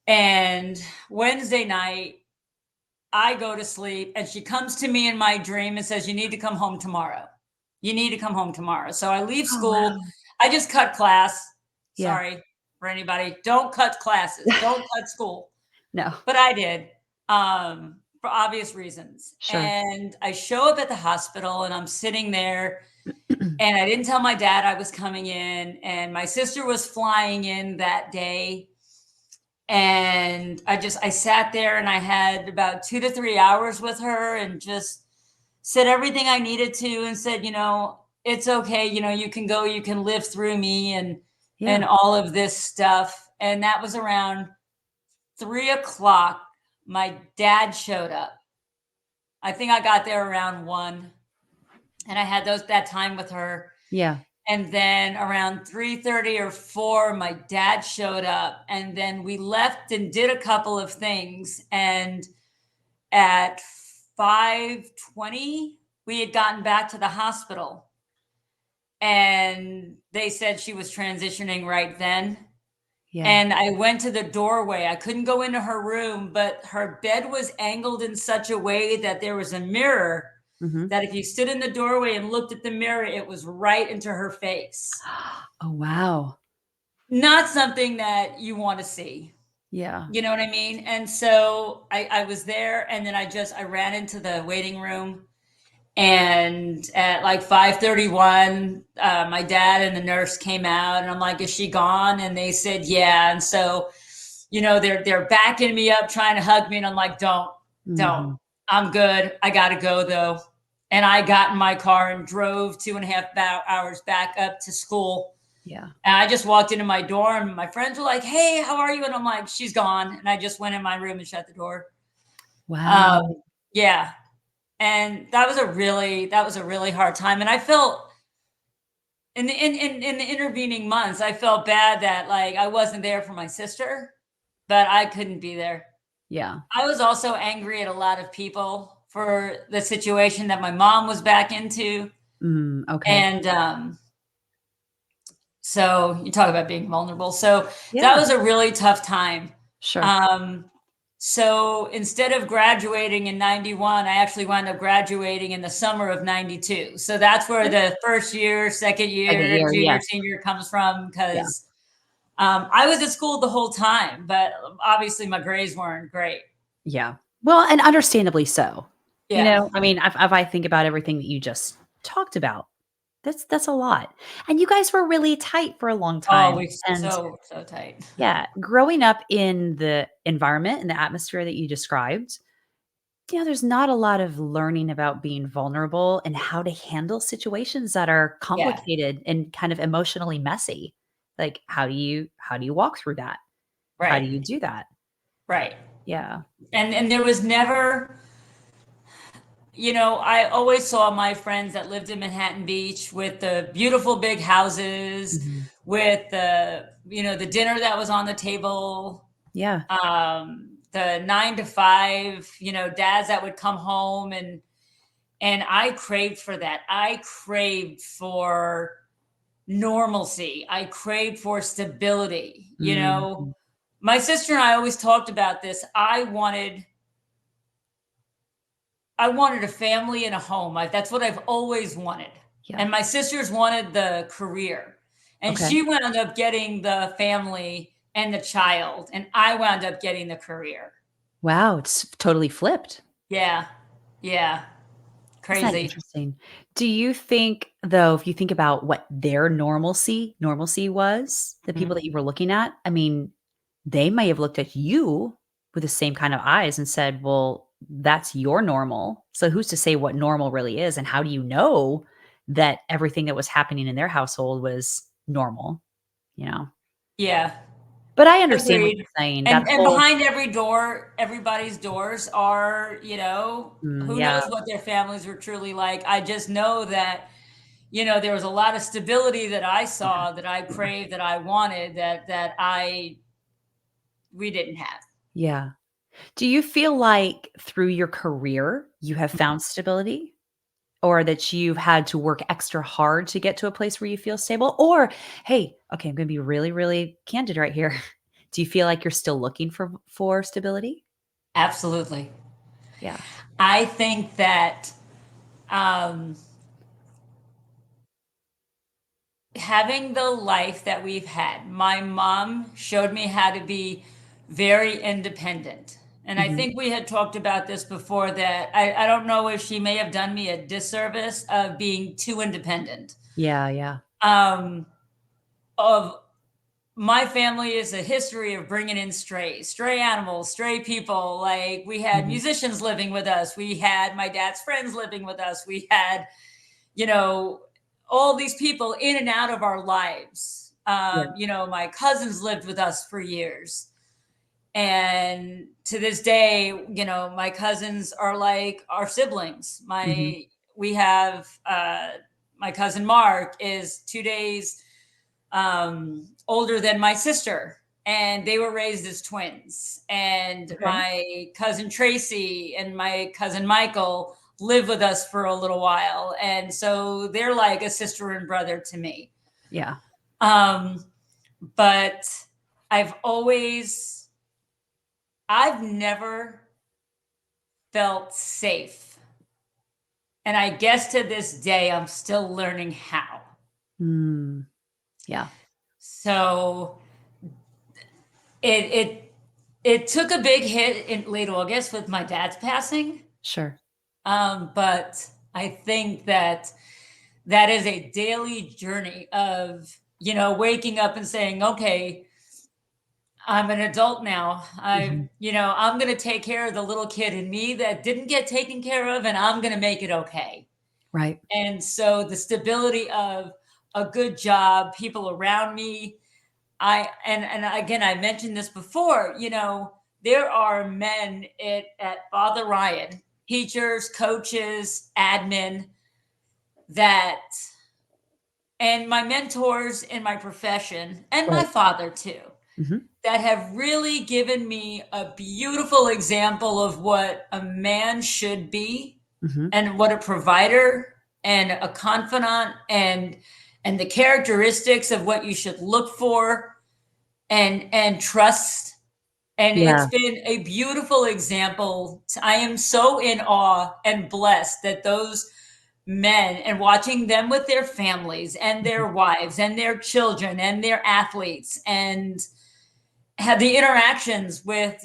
And Wednesday night, I go to sleep, and she comes to me in my dream and says, "You need to come home tomorrow. You need to come home tomorrow." So I leave Oh, school. wow. I just cut class. Yeah. Sorry for anybody. Don't cut classes. Don't cut school. No. But I did, for obvious reasons. Sure. And I show up at the hospital, and I'm sitting there, and I didn't tell my dad I was coming in, and my sister was flying in that day. And I sat there and I had about 2 to 3 hours with her and just said everything I needed to and said, it's okay, you can go, you can live through me and Yeah. all of this stuff. And that was around 3 o'clock. My dad showed up. I think I got there around 1, and I had that time with her. Yeah. And then around 3:30 or 4, my dad showed up, and then we left and did a couple of things. And at 5:20, we had gotten back to the hospital, and they said she was transitioning right then. Yeah. And I went to the doorway. I couldn't go into her room, but her bed was angled in such a way that there was a mirror Mhm. that if you stood in the doorway and looked at the mirror, it was right into her face. Oh, wow. Not something that you want to see. Yeah. You know what I mean? And so I was there, and then I ran into the waiting room. And at like 5:31, my dad and the nurse came out, and I'm like, "Is she gone?" And they said, "Yeah." And so, they're backing me up, trying to hug me, and I'm like, "Don't. Mhm. I'm good. I gotta go though." And I got in my car and drove 2.5 hours back up to school. Yeah. And I just walked into my dorm. My friends were like, "Hey, how are you?" And I'm like, "She's gone." And I just went in my room and shut the door. Um, Wow. yeah. And that was a really hard time. And I felt in the intervening months, I felt bad that like I wasn't there for my sister, but I couldn't be there. Yeah. I was also angry at a lot of people for the situation that my mom was back into. Okay. And so you talk about being vulnerable. So that Yeah. was a really tough time. Sure. Um, so instead of graduating in 91, I actually wound up graduating in the summer of 92. So that's where Okay. the first year, second Second year, year, junior, yes. senior comes from Yeah. because I was at school the whole time, but obviously my grades weren't great. Yeah. Well, and understandably so. Yeah. I mean, if I think about everything that you just talked about, that's a lot. And you guys were really tight for a long Oh, time. we And so tight. yeah, growing up in the environment and the atmosphere that you described, there's not a lot of learning about being vulnerable and how to handle situations that are Yeah. complicated and kind of emotionally messy. Like how do you walk through that? How do Right. you do that? Right. Yeah. And there was never, I always saw my friends that lived in Manhattan Beach with the beautiful big houses, Mhm. with the dinner that was on the table, Yeah. the 9 to 5, dads that would come home, and I craved for that. I craved for normalcy. I craved for stability. Mhm. My sister and I always talked about this. I wanted a family and a home. That's what I've always wanted. Yeah. And my sisters wanted the career. And Okay. she wound up getting the family and the child. And I wound up getting the career. Wow, it's totally flipped. Yeah. Yeah. Isn't that Crazy. interesting? Do you think, though, if you think about what their normalcy was, the people Mhm. that you were looking at, I mean, they may have looked at you with the same kind of eyes and said, "Well, that's your normal. So who's to say what normal really is, and how do you know that everything that was happening in their household was normal?" You know? Yeah. But I understand what Agreed. you're saying. That And whole behind every door, everybody's doors are, who yeah, knows what their families were truly like. I just know that, there was a lot of stability that I yeah, saw, that I yeah, craved, that I wanted, that we didn't have. yeah. Do you feel like through your career, you have found stability? Or that you've had to work extra hard to get to a place where you feel stable? Or, hey, okay, I'm gonna be really, really candid right here. Do you feel like you're still looking for stability? Absolutely. Yeah. I think that um, having the life that we've had, my mom showed me how to be very independent. And I Mhm. think we had talked about this before, that I don't know if she may have done me a disservice of being too independent. Yeah, yeah. Um, of My family is a history of bringing in stray animals, stray people. Like, we had Mhm. musicians living with us. We had my dad's friends living with us. We had, you know, all these people in and out of our lives. Yeah. My cousins lived with us for years. And to this day, my cousins are like our siblings. Mhm. We have, my cousin Mark is 2 days older than my sister, and they were raised as twins. And Okay. my cousin Tracy and my cousin Michael live with us for a little while, and so they're like a sister and brother to me. Yeah. Um, but I've always, I've never felt safe, and I guess to this day I'm still learning how. Mm. Yeah. So it it it took a big hit in late August with my dad's passing. Sure. But I think that that is a daily journey of, waking up and saying, okay, I'm an adult now. Mhm. I'm going to take care of the little kid in me that didn't get taken care of, and I'm going to make it okay. Right. And so the stability of a good job, people around me, and again, I mentioned this before, there are men at Father Ryan, teachers, coaches, admin, that, and my mentors in my profession, and my Right. father too, Mhm. that have really given me a beautiful example of what a man should be, Mhm. and what a provider and a confidant, and the characteristics of what you should look for, and trust. And it's Yeah. been a beautiful example. I am so in awe and blessed that those men, and watching them with their families and Mhm. their wives and their children and their athletes, and have the interactions with,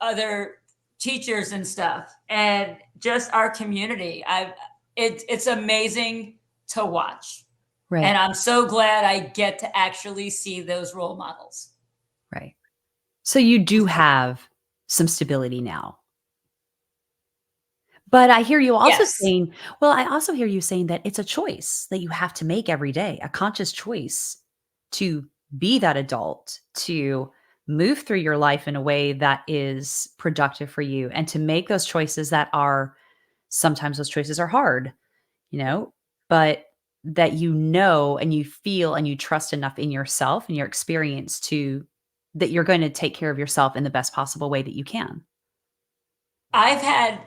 other teachers and stuff, and just our community. It's amazing to watch. And Right. I'm so glad I get to actually see those role models. Right. So you do have some stability now. But I hear you also Yes. saying well, I also hear you saying that it's a choice that you have to make every day, a conscious choice to be that adult, to move through your life in a way that is productive for you, and to make those choices that are sometimes those choices are hard, you know, but that and you feel and you trust enough in yourself and your experience to that you're going to take care of yourself in the best possible way that you can. I've had,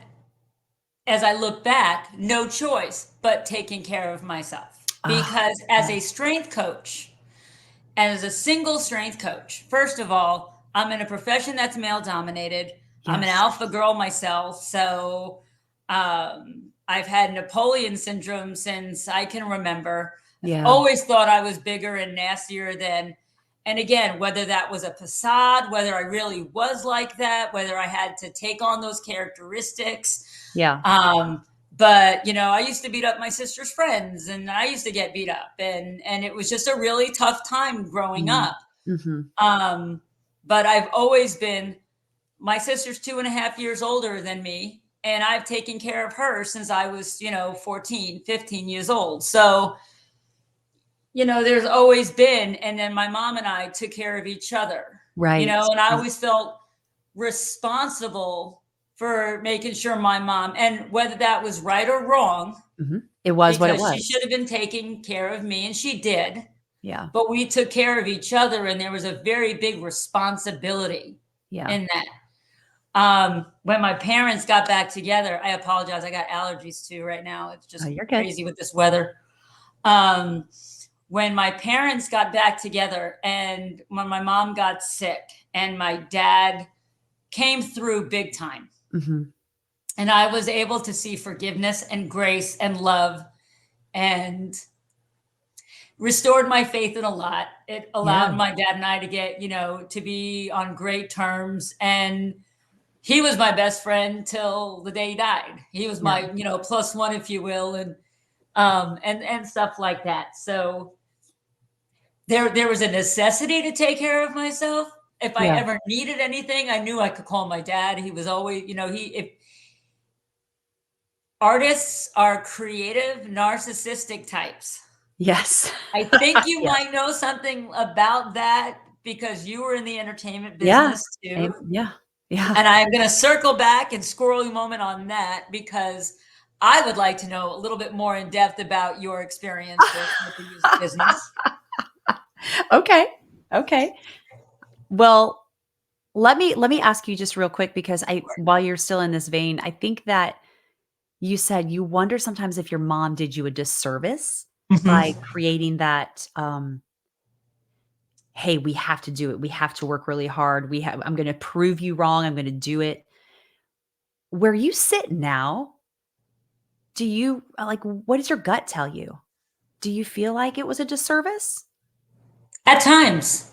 as I look back, no choice but taking care of myself. Ah, Because as yeah. a strength coach, as a single strength coach, first of all, I'm in a profession that's male dominated. I'm an Yes. alpha girl myself. So I've had Napoleon syndrome since I can remember. I've Yeah. always thought I was bigger and nastier than, and again, whether that was a facade, whether I really was like that, whether I had to take on those characteristics. Yeah. But I used to beat up my sister's friends, and I used to get beat up, and it was just a really tough time growing Mm. up. Mhm. Um, but I've always been, my sister's 2.5 years older than me, and I've taken care of her since I was, 14, 15 years old. So there's always been, and then my mom and I took care of each other, Right. and I Right. always felt responsible for making sure my mom, and whether that was right or wrong, It was what it because she was. should have been taking care of me, and she did, Yeah. but we took care of each other, and there was a very big responsibility Yeah. in that. When my parents got back together, I apologize. I got allergies too right now. It's Oh, just you're good. crazy with this weather. Um, when my parents got back together and when my mom got sick and my dad came through big time, Mhm. and I was able to see forgiveness and grace and love and restored my faith in a lot. It Yeah. allowed my dad and I to get, to be on great terms. And he was my best friend till the day he died. He was Yeah. my, plus one, if you will, and stuff like that. So there was a necessity to take care of myself. If I Yeah. ever needed anything, I knew I could call my dad. He was always, if artists are creative, narcissistic types. Yes. I think you Yes. might know something about that because you were in the entertainment Yeah. business too. Same. Yeah. Yeah. And I'm going to circle back and squirrely moment on that because I would like to know a little bit more in depth about your experience with the music business. Okay. Okay. Well, let me ask you just real quick because while you're still in this vein, I think that you said you wonder sometimes if your mom did you a disservice by Mhm. creating that, "Hey, we have to do it. We have to work really hard. I'm gonna prove you wrong. I'm gonna do it." Where you sit now, do you what does your gut tell you? Do you feel like it was a disservice? At times,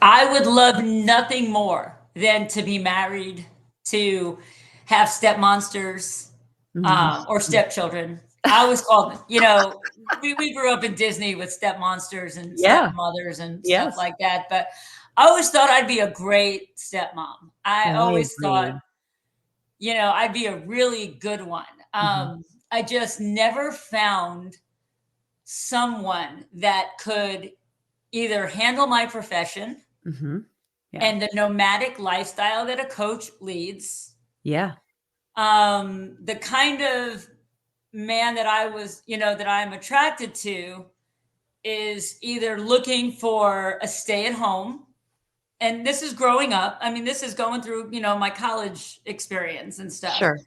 I would love nothing more than to be married, to have step monsters, Mhm. or stepchildren. I always called them, we grew up in Disney with step monsters and Yeah. stepmothers and stuff Yes. like that. But I always thought I'd be a great stepmom. I I always thought, agree. I'd be a really good one. Mhm. I just never found someone that could either handle my profession Mhm. Yeah. and the nomadic lifestyle that a coach leads. Yeah. The kind of man that I was, that I'm attracted to is either looking for a stay at home. And this is growing up. I mean, this is going through, my college experience and stuff. Sure.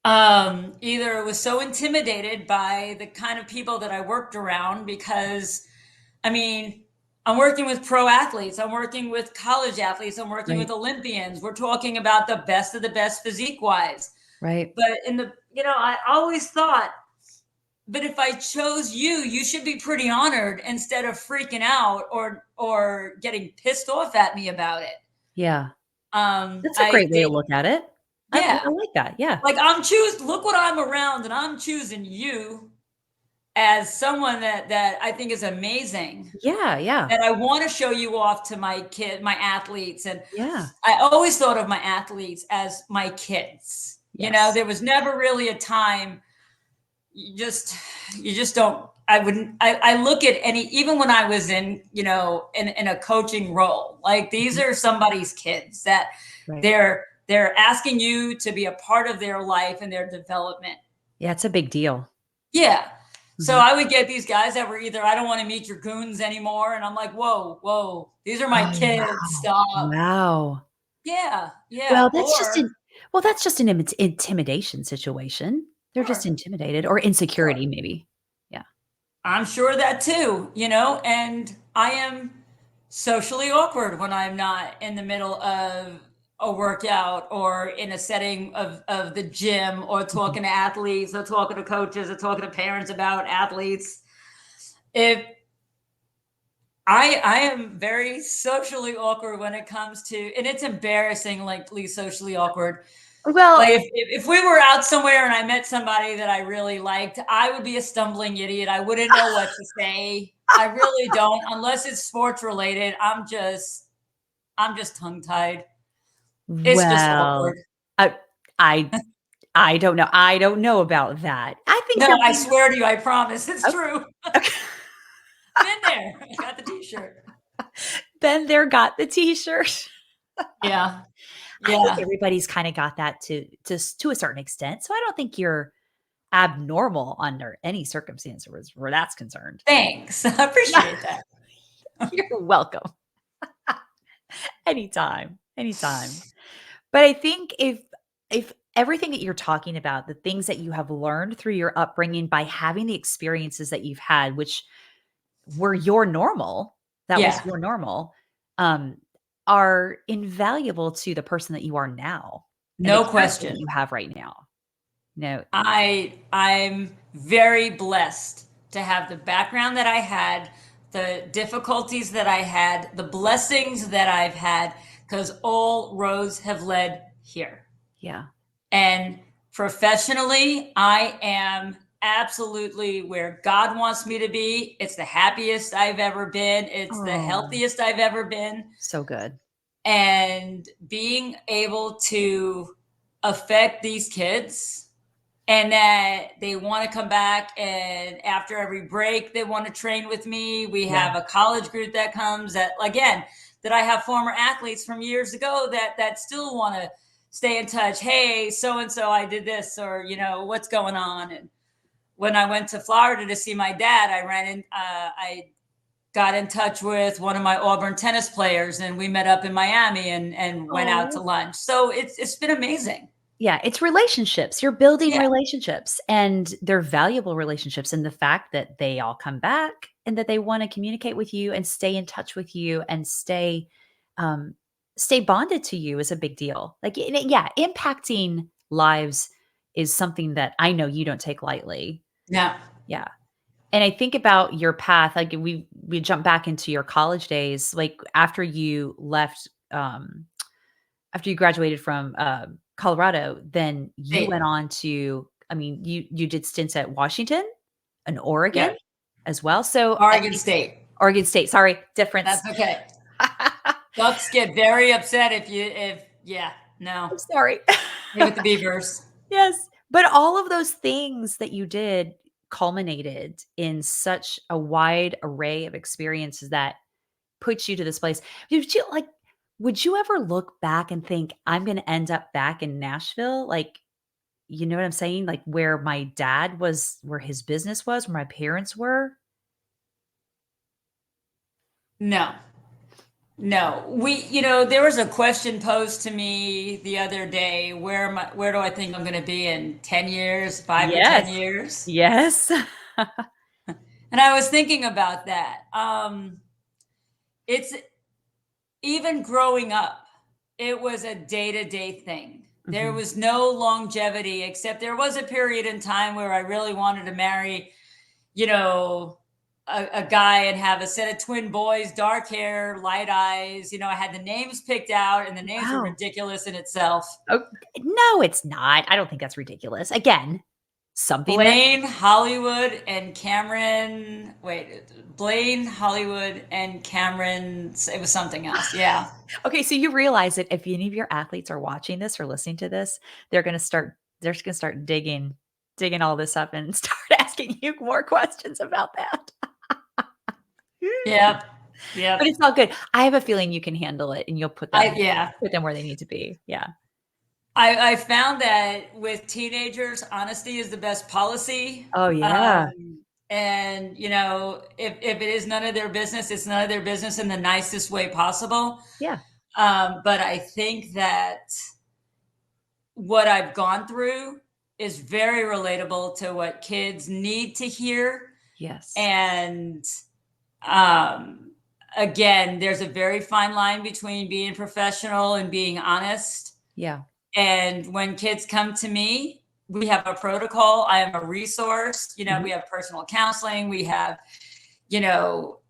Either was so intimidated by the kind of people that I worked around because, I mean, I'm working with pro athletes, I'm working with college athletes, I'm working with Right. Olympians. We're talking about the best of the best physique wise. Right. But I always thought, but if I chose you, you should be pretty honored instead of freaking out or getting pissed off at me about it. Yeah. That's a I great way to think, look at it. I yeah, like that. Yeah. like look what I'm around, and I'm choosing you as someone that I think is amazing. Yeah. Yeah. That I want to show you off to my athletes. And Yeah. I always thought of my athletes as my kids. Yes. There was never really a time you just don't. I wouldn't. I look at any, even when I was in a coaching role, like these Mhm. are somebody's kids that Right. they're asking you to be a part of their life and their development. Yeah, it's a big deal. Yeah. So Mhm. I would get these guys that were either, I don't want to meet your goons anymore. And I'm like, whoa, whoa, these are my Oh, kids. wow. Stop. Wow. Yeah. Yeah. Well, Or that's just an intimidation situation. They're just sure, intimidated or sure. insecurity maybe. Yeah. I'm sure that too, and I am socially awkward when I'm not in the middle of a workout or in a setting of the gym or Mhm. talking to athletes or talking to coaches or talking to parents about athletes. If I am very socially awkward when it comes to, and it's embarrassing, like socially awkward. Well, Like if we were out somewhere and I met somebody that I really liked, I would be a stumbling idiot. I wouldn't know what to say. I really don't, unless it's sports related. I'm just tongue tied. It's just well, awkward. I I I don't know. I don't know about that. I think No, they're I being swear to you, I promise it's oh, true. okay. Been there. I got the t-shirt. Been there, got the t-shirt. Yeah. I think Yeah. everybody's kinda got that to a certain extent, so I don't think you're abnormal under any circumstance where that's concerned. Thanks. I Yeah, appreciate that. you're welcome. Anytime, anytime. But I think if everything that you're talking about, the things that you have learned through your upbringing by having the experiences that you've had, which were your normal, that was Yeah. your normal, um, are invaluable to the person that you are now and the No character that question. you have right now. No. I'm very blessed to have the background that I had, the difficulties that I had, the blessings that I've had, because all roads have led here. Yeah. And professionally, I am absolutely where God wants me to be. It's the happiest I've ever been. It's the Oh, healthiest I've ever been. so good. And being able to affect these kids and that they want to come back, and after every break they want to train with me. We Yeah. have a college group that comes, that again, that I have former athletes from years ago that still want to stay in touch. Hey, so and so, I did this, or what's going on. And when I went to Florida to see my dad, I got in touch with one of my Auburn tennis players, and we met up in Miami and went out to Oh. lunch. So it's been amazing. Yeah, it's relationships. You're building Yeah. relationships, and they're valuable relationships, and the fact that they all come back and that they wanna communicate with you and stay in touch with you and um, stay bonded to you is a big deal. Like, yeah, impacting lives is something that I know you don't take lightly. Yeah. Yeah. And I think about your path, like, we jump back into your college days, like, after you graduated from, Colorado, then you Hey. went on to I mean, you did stints at Washington and Oregon Yep. as well, so I Oregon think State. Oregon State, sorry, difference. That's okay. Ducks get very upset if yeah, no. I'm sorry. Stay with the Beavers. Yes, but all of those things that you did culminated in such a wide array of experiences that puts you to this place. Would you ever look back and think, "I'm gonna end up back in Nashville?" Like, you know what I'm saying? Like, where my dad was, where his business was, where my parents were? No. No. There was a question posed to me the other day, where do I think I'm gonna be in 10 years, 5 to 10 Yes. years? Yes. And I was thinking about that. It's even growing up, it was a day-to-day thing. There Mhm. was no longevity, except there was a period in time where I really wanted to marry, you know, a guy and have a set of twin boys, dark hair, light eyes. I had the names picked out, and the names were Wow. ridiculous in itself. Oh, no, it's not. I don't think that's ridiculous. Again, something that Blaine Hollywood and Cameron. Wait, Blaine Hollywood and Cameron. It was something else. Yeah. okay, so you realize that if any of your athletes are watching this or listening to this, they're just gonna start digging all this up and start asking you more questions about that. Yep. But Yep. it's all good. I have a feeling you can handle it and you'll Yeah. put them where they need to be. Yeah. I found that with teenagers, honesty is the best policy. Oh, yeah. And if it is none of their business, it's none of their business in the nicest way possible. Yeah. But I think that what I've gone through is very relatable to what kids need to hear. Yes. And um, again, there's a very fine line between being professional and being honest. Yeah. And when kids come to me, we have a protocol. I am a resource. We Mhm. have personal counseling. We have,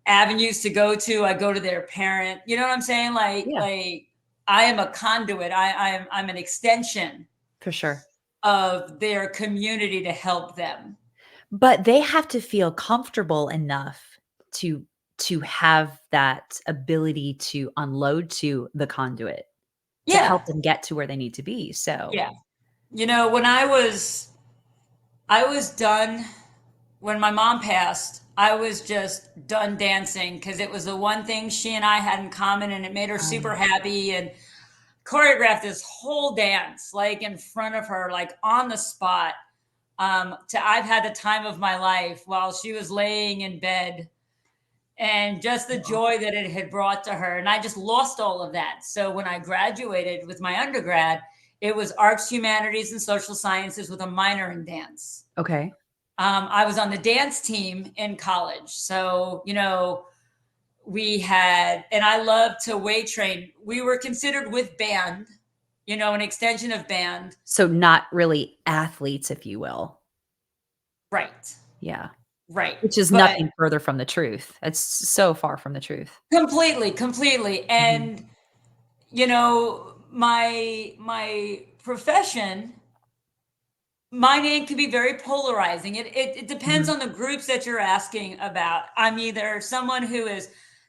avenues to go to. I go to their parent. You know what I'm saying? Yeah, Like I am a conduit. I'm an extension for sure. of their community to help them. But they have to feel comfortable enough to have that ability to unload to the conduit to Yeah. help them get to where they need to be. So, Yeah. When I was done when my mom passed, I was just done dancing because it was the one thing she and I had in common, and it made her super happy. And choreographed this whole dance like in front of her, like on the spot. I've had the time of my life while she was laying in bed, and just the joy that it had brought to her. And I just lost all of that. So when I graduated with my undergrad, it was arts, humanities, and social sciences with a minor in dance. Okay. I was on the dance team in college. So, we had, and I love to weight train. We were considered with band, an extension of band. So not really athletes, if you will. Right. Yeah. Right. Which is But nothing further from the truth. It's so far from the truth. completely, completely. Mhm. And, my profession, my name can be very polarizing. It depends Mhm. on the groups that you're asking about. I'm either someone who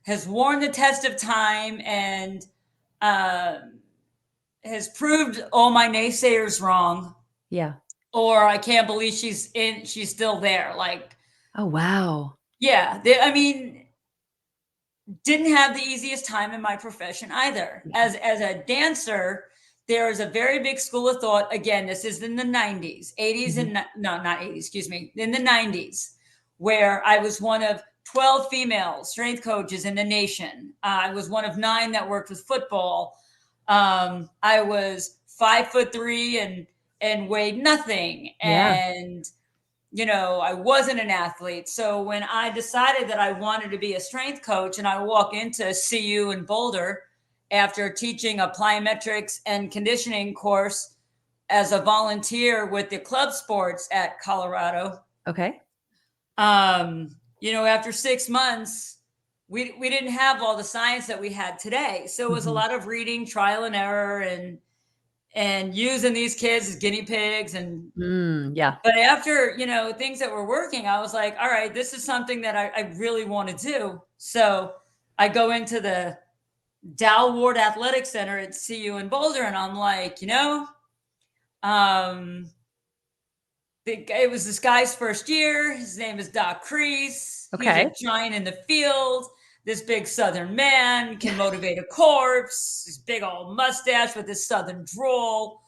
has worn the test of time and uh, has proved all my naysayers wrong, Yeah. or I can't believe she's still there. Like, Oh, wow. yeah, I mean, didn't have the easiest time in my profession either. Yeah. As a dancer, there is a very big school of thought. Again, this is in the 90s, 80s, Mhm. and no, not 80s, excuse me, in the 90s, where I was one of 12 female strength coaches in the nation. I was one of 9 that worked with football. I was 5'3" and weighed nothing. Yeah. And I wasn't an athlete. So when I decided that I wanted to be a strength coach, and I walk into CU in Boulder after teaching a plyometrics and conditioning course as a volunteer with the club sports at Colorado, Okay. after 6 months, we didn't have all the science that we had today. So it was a Mhm. lot of reading, trial and error, and using these kids as guinea pigs. And Yeah. but after, things that were working, I was like, all right, this is something that I really want to do. So I go into the Dow Ward Athletic Center at CU in Boulder, and I'm like, um, it was this guy's first year. His name is Doc Crease. He's a Okay. giant in the field. This big Southern man can motivate a corpse. His big old mustache with his Southern drawl,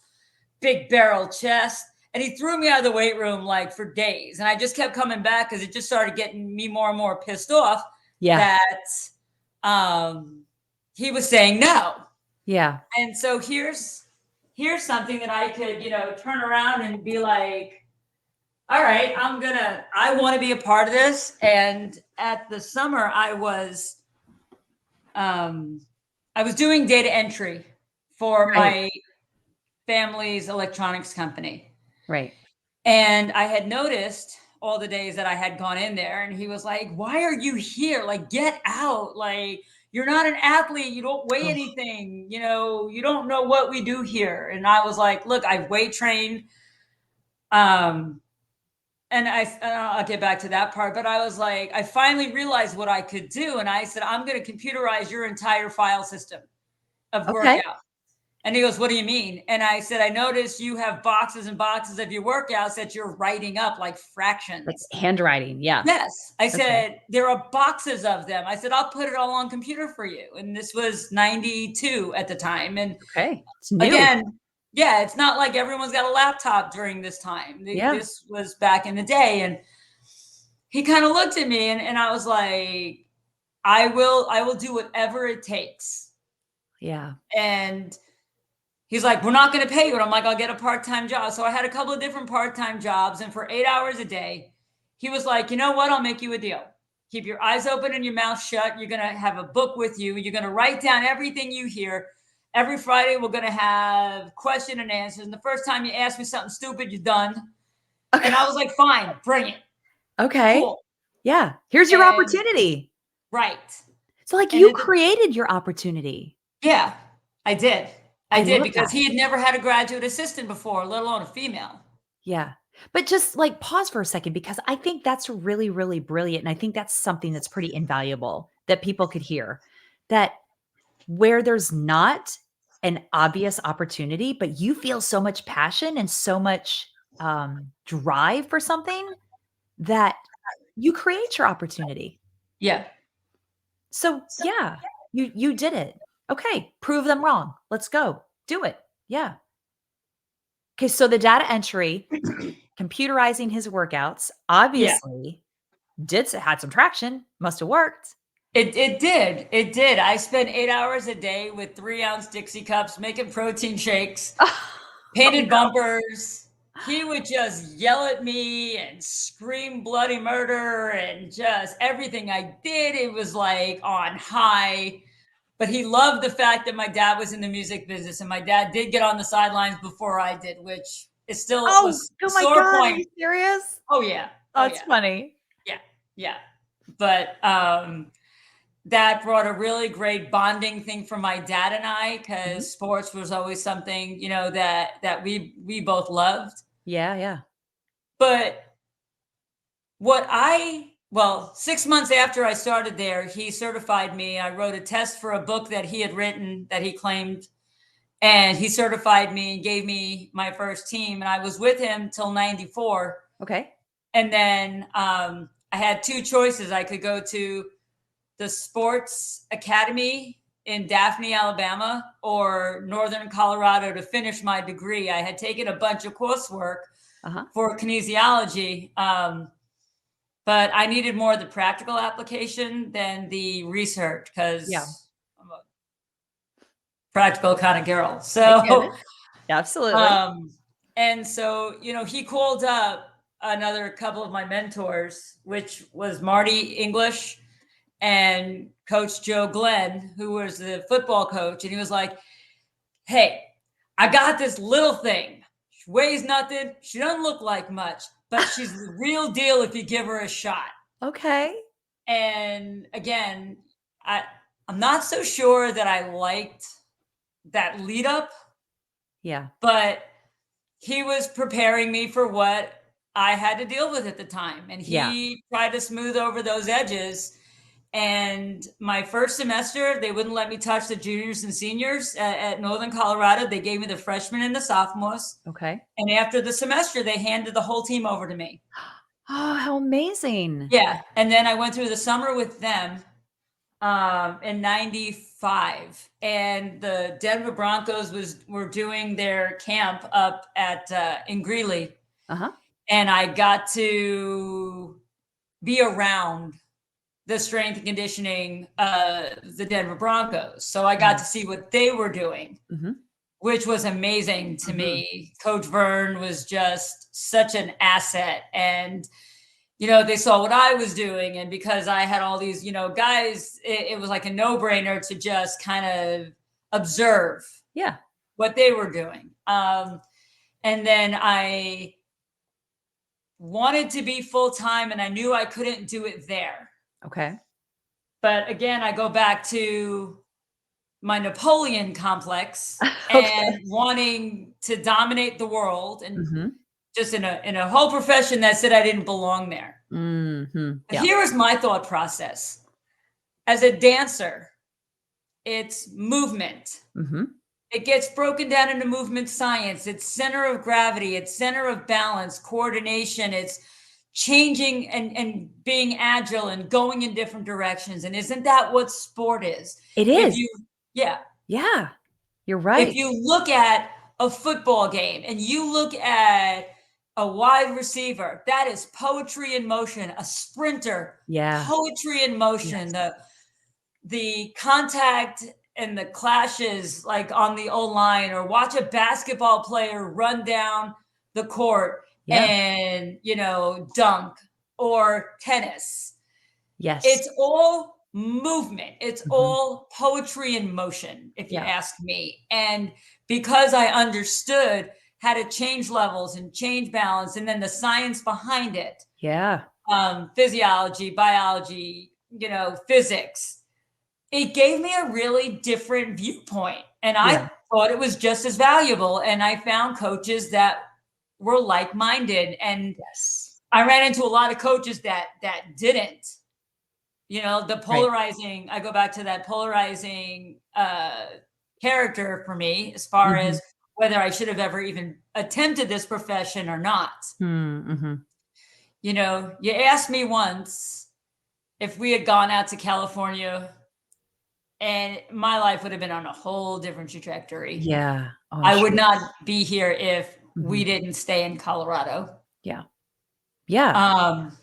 big barrel chest. And he threw me out of the weight room like for days. And I just kept coming back because it just started getting me more and more pissed off Yeah. that um, he was saying no. Yeah. And so here's something that I could, turn around and be like, all right, I want to be a part of this. And at the summer, um, I was doing data entry for Right. my family's electronics company. Right. And I had noticed all the days that I had gone in there, and he was like, "Why are you here? Like, get out. Like, you're not an athlete. You don't weigh Oh, anything. You don't know what we do here." And I was like, "Look, I've weight trained." Um, and I'll get back to that part, but I was like, I finally realized what I could do. And I said, I'm going to computerize your entire file system of okay. workout. And he goes, what do you mean? And I said, I noticed you have boxes and boxes of your workouts that you're writing up like Like fractions. handwriting. Yeah. Yes. I Okay. said, there are boxes of them. I said, I'll put it all on computer for you. And this was 92 at the time. And Okay. It's new. again, yeah, it's not like everyone's got a laptop during this time. Yeah. This was back in the day. And he kind of looked at me, and I was like, I will do whatever it takes. Yeah. And he's like, we're not going to pay you. And I'm like, I'll get a part-time job. So I had a couple of different part-time jobs. And for 8 hours a day, he was like, you know what? I'll make you a deal. Keep your eyes open and your mouth shut. You're going to have a book with you. You're going to write down everything you hear. Every Friday, we're going to have question and answers. And the first time you ask me something stupid, you're done. Okay. And I was like, fine, bring it. Okay. Cool. Yeah. Here's your And opportunity. right. So like And you it, created your opportunity. yeah, I did. I I did love because that. he had never had a graduate assistant before, let alone a female. Yeah. But just like pause for a second because I think that's really, really brilliant. And I think that's something that's pretty invaluable that people could hear that where there's not an obvious opportunity, but you feel so much passion and so much drive for something that you create your opportunity. Yeah. So yeah, you did it. Okay, prove them wrong. Let's go. Do it. Yeah. Okay, so the data entry, computerizing his workouts, Yeah. obviously had some traction, must have worked. It did. It did. I spent 8 hours a day with 3-ounce Dixie cups making protein shakes, Oh, painted no. bumpers. He would just yell at me and scream bloody murder and just everything I did. It was like on high. But he loved the fact that my dad was in the music business, and my dad did get on the sidelines before I did, which is still Oh, was a oh my sore god, are you point. serious? Oh yeah. Oh That's yeah. funny. Yeah. Yeah. But that brought a really great bonding thing for my dad and I, Mhm. because sports was always something, that we both loved. Yeah, yeah. But 6 months after I started there, he certified me. I wrote a test for a book that he had written that he claimed, and he certified me and gave me my first team. And I was with him till 94. Okay. And then I had two choices. I could go to the sports academy in Daphne, Alabama, or Northern Colorado to finish my degree. I had taken a bunch of coursework Uh-huh. for kinesiology, but I needed more of the practical application than the research, Yeah, because I'm a practical kind of girl. I get So, it. Absolutely. um, and so, he called up another couple of my mentors, which was Marty English and Coach Joe Glenn, who was the football coach. And he was like, "Hey, I got this little thing. She weighs nothing. She doesn't look like much, but she's the real deal if you give her a shot." Okay. And again, I, I'm not so sure that I liked that lead up, Yeah. but he was preparing me for what I had to deal with at the time. And Yeah. he tried to smooth over those edges. And my first semester, they wouldn't let me touch the juniors and seniors at Northern Colorado. They gave me the freshmen and the sophomores. Okay. And after the semester, they handed the whole team over to me. Oh, how amazing. Yeah. And then I went through the summer with them in 95. And the Denver Broncos were doing their camp up at in Greeley. Uh-huh. And I got to be around the strength and conditioning, the Denver Broncos. So I got Mm. to see what they were doing, Mhm. which was amazing to Mhm. me. Coach Vern was just such an asset. And, they saw what I was doing. And because I had all these, guys, it was like a no brainer to just kind of observe Yeah. what they were doing. And then I wanted to be full time, and I knew I couldn't do it there. Okay. But again, I go back to my Napoleon complex and Okay. wanting to dominate the world, and Mhm. just in a whole profession that said I didn't belong there. Mhm. But Yeah. here is my thought process. As a dancer, it's movement. Mhm. It gets broken down into movement science. It's center of gravity, it's center of balance, coordination, it's changing and being agile and going in different directions. And isn't that what sport is? It If is. you, yeah, Yeah. You're if right. you look at a football game and you look at a wide receiver, that is poetry in motion. A sprinter, Yeah. poetry in motion. Yes. The contact and the clashes, like on the O line, or watch a basketball player run down the court Yeah. and dunk, or tennis. Yes. It's all movement. It's Mhm. all poetry in motion, if you Yeah. ask me. And because I understood how to change levels and change balance, and then the science behind it, Yeah. physiology, biology, physics, it gave me a really different viewpoint. And Yeah. I thought it was just as valuable. And I found coaches that were like minded. And Yes. I ran into a lot of coaches that didn't. The Right. polarizing, I go back to that polarizing character for me as far Mhm. as whether I should have ever even attempted this profession or not. Mhm. You asked me once if we had gone out to California, and my life would have been on a whole different trajectory. Yeah. Oh, I'm I would sure. not be here if we Mhm. didn't stay in Colorado. Yeah. Yeah. Um,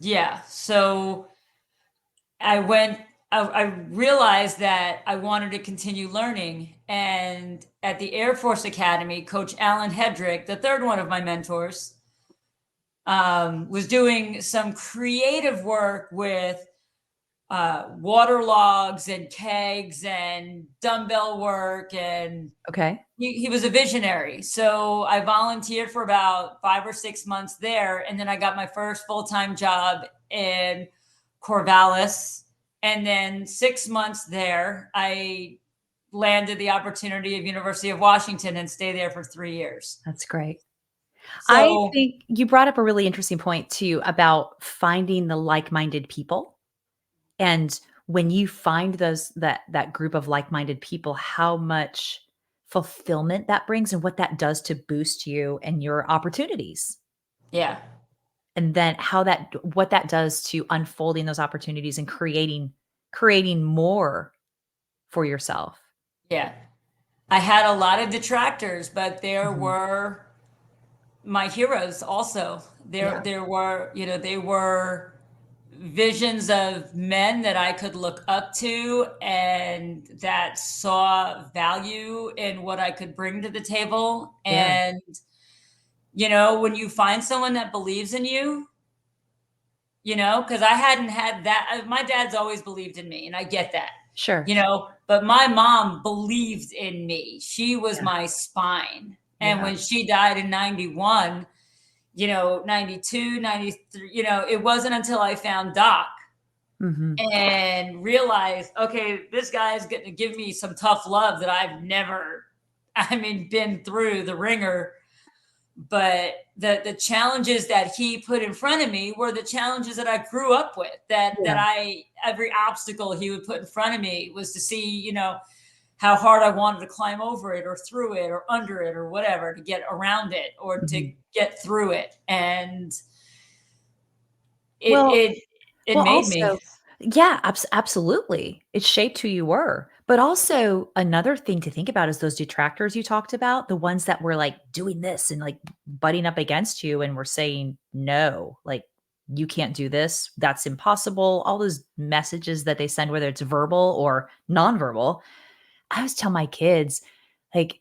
yeah. So I went, I realized that I wanted to continue learning. And at the Air Force Academy, Coach Alan Hedrick, the third one of my mentors, was doing some creative work with water logs and kegs and dumbbell work, and Okay. he was a visionary. So I volunteered for about 5 or 6 months there, and then I got my first full-time job in Corvallis, and then 6 months there I landed the opportunity of University of Washington and stay there for 3 years. That's great. I So think you brought up a really interesting point too about finding the like-minded people. And when you find that group of like-minded people, how much fulfillment that brings and what that does to boost you and your opportunities. yeah, And then how that what that does to unfolding those opportunities and creating more for yourself. yeah. I had a lot of detractors, but there Mhm. were my heroes also. Yeah, There were, they were visions of men that I could look up to and that saw value in what I could bring to the table. yeah, And, when you find someone that believes in you, because I hadn't had that. My dad's always believed in me, and I get that, sure. but my mom believed in me. She was Yeah, my spine. And yeah. when she died in 91, 92, 93, it wasn't until I found Doc Mhm. and realized, okay, this guy's going to give me some tough love that I've never, been through the ringer. But the challenges that he put in front of me were the challenges that I grew up with. Yeah, Every obstacle he would put in front of me was to see, how hard I wanted to climb over it or through it or under it or whatever to get around it or to mhm. get through it. And it Well it it well, made me. also yeah, absolutely. It shaped who you were. But also another thing to think about is those detractors you talked about, the ones that were, like, doing this and, like, butting up against you and were saying, "No," like, "You can't do this. That's impossible." All those messages that they send, whether it's verbal or nonverbal. I always tell my kids, like,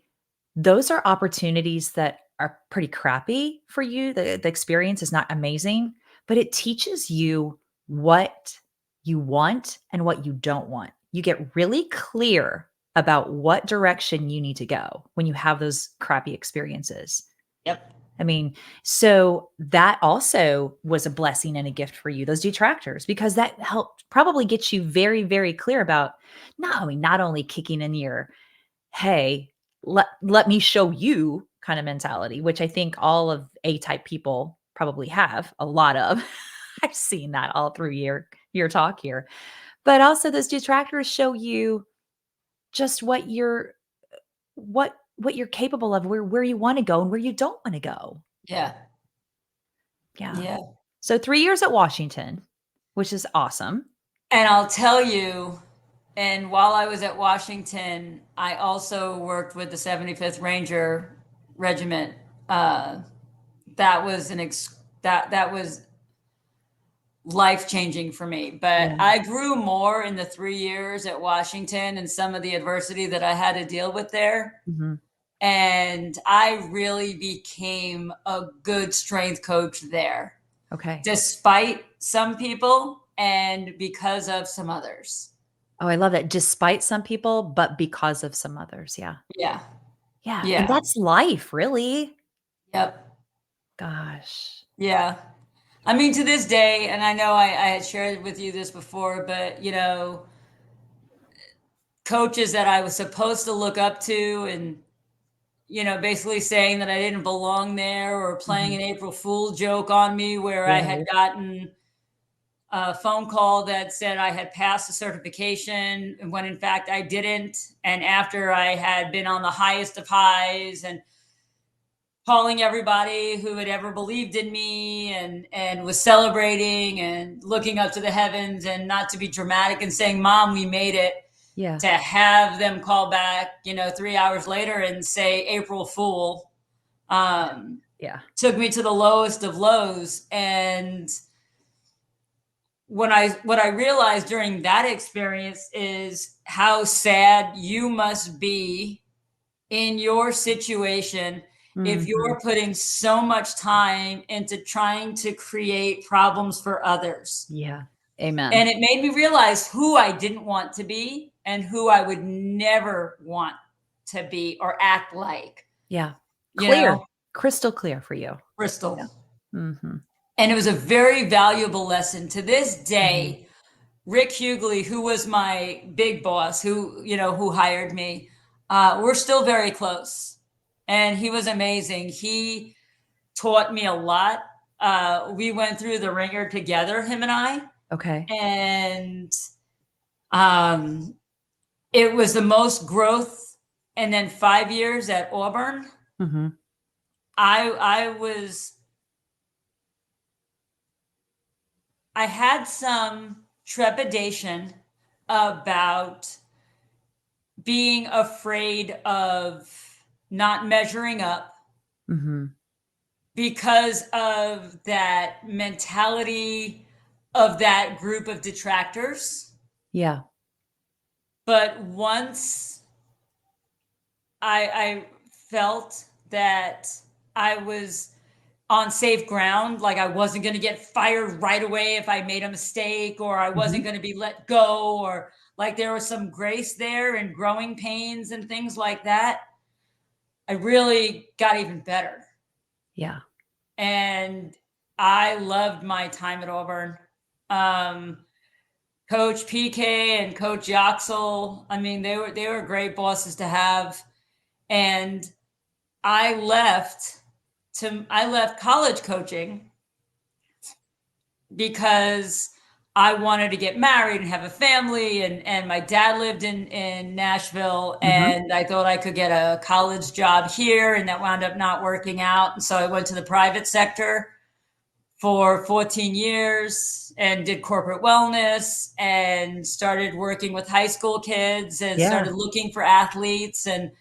those are opportunities that are pretty crappy for you. The experience is not amazing, but it teaches you what you want and what you don't want. You get really clear about what direction you need to go when you have those crappy experiences. Yep. I mean, so that also was a blessing and a gift for you, those detractors, because that helped probably get you very, very clear about not only kicking in your hey, let me show you kind of mentality, which I think all of A-type people probably have a lot of. I've seen that all through your talk here. But also those detractors show you just what you're capable of, where you wanna go and where you don't wanna go. Yeah. Yeah. Yeah. So 3 years at Washington, which is awesome. And I'll tell you, and while I was at Washington, I also worked with the 75th Ranger Regiment. Uh, that was life changing for me. But Yeah. I grew more in the 3 years at Washington and some of the adversity that I had to deal with there. Mhm. And I really became a good strength coach there, Okay. despite some people and because of some others. Oh, I love that. Despite some people, but because of some others. Yeah. Yeah. Yeah, and Yeah. that's life, really. Yep. Gosh. Yeah. To this day, and I know I had shared with you this before, but coaches that I was supposed to look up to and, basically saying that I didn't belong there or playing Mhm. an April Fool joke on me where I had Right. gotten a phone call that said I had passed the certification when in fact I didn't. And after I had been on the highest of highs and calling everybody who had ever believed in me and was celebrating and looking up to the heavens, and not to be dramatic and saying, Mom, we made it, Yeah. to have them call back, 3 hours later and say April Fool, Yeah. took me to the lowest of lows. And what I realized during that experience is how sad you must be in your situation if Mhm. you're putting so much time into trying to create problems for others. Yeah. Amen. And it made me realize who I didn't want to be and who I would never want to be or act like, Yeah. you Clear. know, Crystal clear for you. Bristol. Yeah. Mhm. And it was a very valuable lesson. To this Mhm. day, Rick Hughley, who was my big boss, who hired me, we're still very close. And he was amazing. He taught me a lot. We went through the ringer together, him and I. Okay. And um, it was the most growth. And then 5 years at Auburn, Mhm. I had some trepidation about being afraid of not measuring up Mhm. because of that mentality of that group of detractors. Yeah. But once I felt that I was on safe ground, like I wasn't going to get fired right away if I made a mistake, or I wasn't Mhm. going to be let go, or like there was some grace there and growing pains and things like that, I really got even better. Yeah. And I loved my time at Auburn. Um, Coach PK and Coach Yoxel, I mean, they were great bosses to have. And I left college coaching because I wanted to get married and have a family, and my dad lived in Nashville, Mhm. and I thought I could get a college job here, and that wound up not working out. And so I went to the private sector for 14 years and did corporate wellness and started working with high school kids and Yeah. started looking for athletes and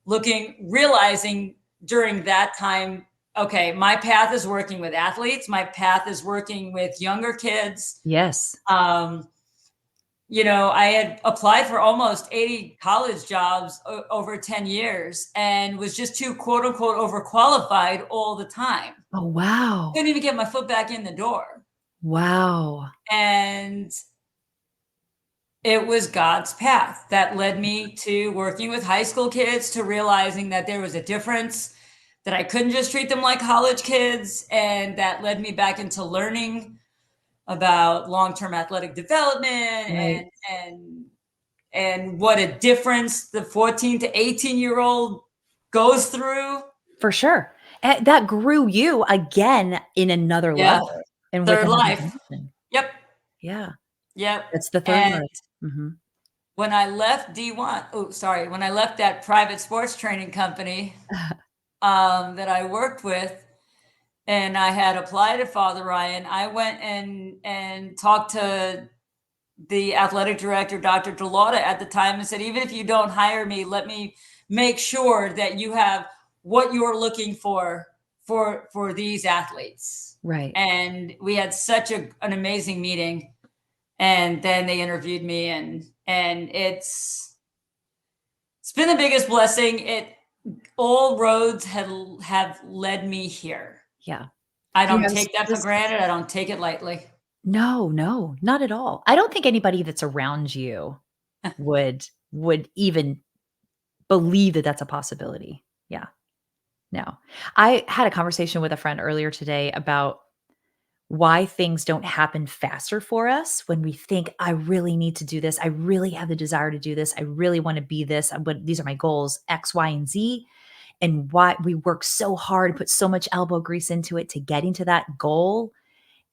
realizing during that time, okay, my path is working with athletes, my path is working with younger kids. Yes. um, I had applied for almost 80 college jobs over 10 years and was just too quote unquote overqualified all the time. Oh, wow. Couldn't even get my foot back in the door. Wow. And it was God's path that led me to working with high school kids, to realizing that there was a difference, that I couldn't just treat them like college kids. And that led me back into learning about long-term athletic development Right. and what a difference the 14 to 18-year-old goes through. For sure. And that grew you again in another Yeah. level and with Third another life. dimension. Yep. Yeah. Yep. That's the third And life. Mhm. when I left when I left that private sports training company that I worked with, and I had applied to Father Ryan, I went and talked to the athletic director, Dr. Delauda, at the time, and said, even if you don't hire me, let me make sure that you have what you're looking for these athletes. Right. And we had such an amazing meeting. And then they interviewed me, and it's been the biggest blessing. All roads have led me here. Yeah. I Do you don't have take that for granted. I don't take it lightly. No, no, not at all. I don't think anybody that's around you would even believe that that's a possibility. Yeah. No. I had a conversation with a friend earlier today about why things don't happen faster for us when we think, I really need to do this. I really have the desire to do this. I really want to be this. But these are my goals, X, Y, and Z. And why we work so hard, put so much elbow grease into it to getting to that goal.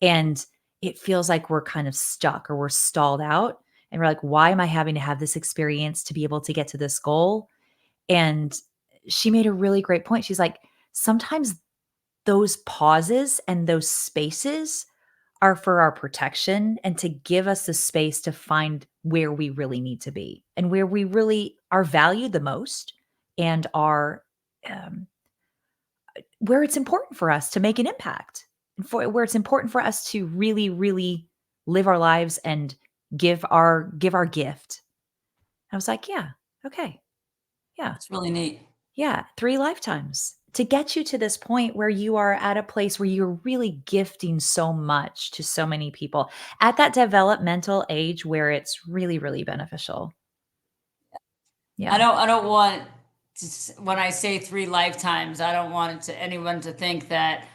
And it feels like we're kind of stuck or we're stalled out. And we're like, why am I having to have this experience to be able to get to this goal? And she made a really great point. She's like, sometimes those pauses and those spaces are for our protection and to give us the space to find where we really need to be and where we really are valued the most and are um, where it's important for us to make an impact and for where it's important for us to really, really live our lives and give our gift. I was like, yeah, okay, yeah. It's really neat. Yeah, 3 lifetimes to get you to this point where you are at a place where you're really gifting so much to so many people at that developmental age where it's really, really beneficial. Yeah. I don't want when I say 3 lifetimes, I don't want it to anyone to think that,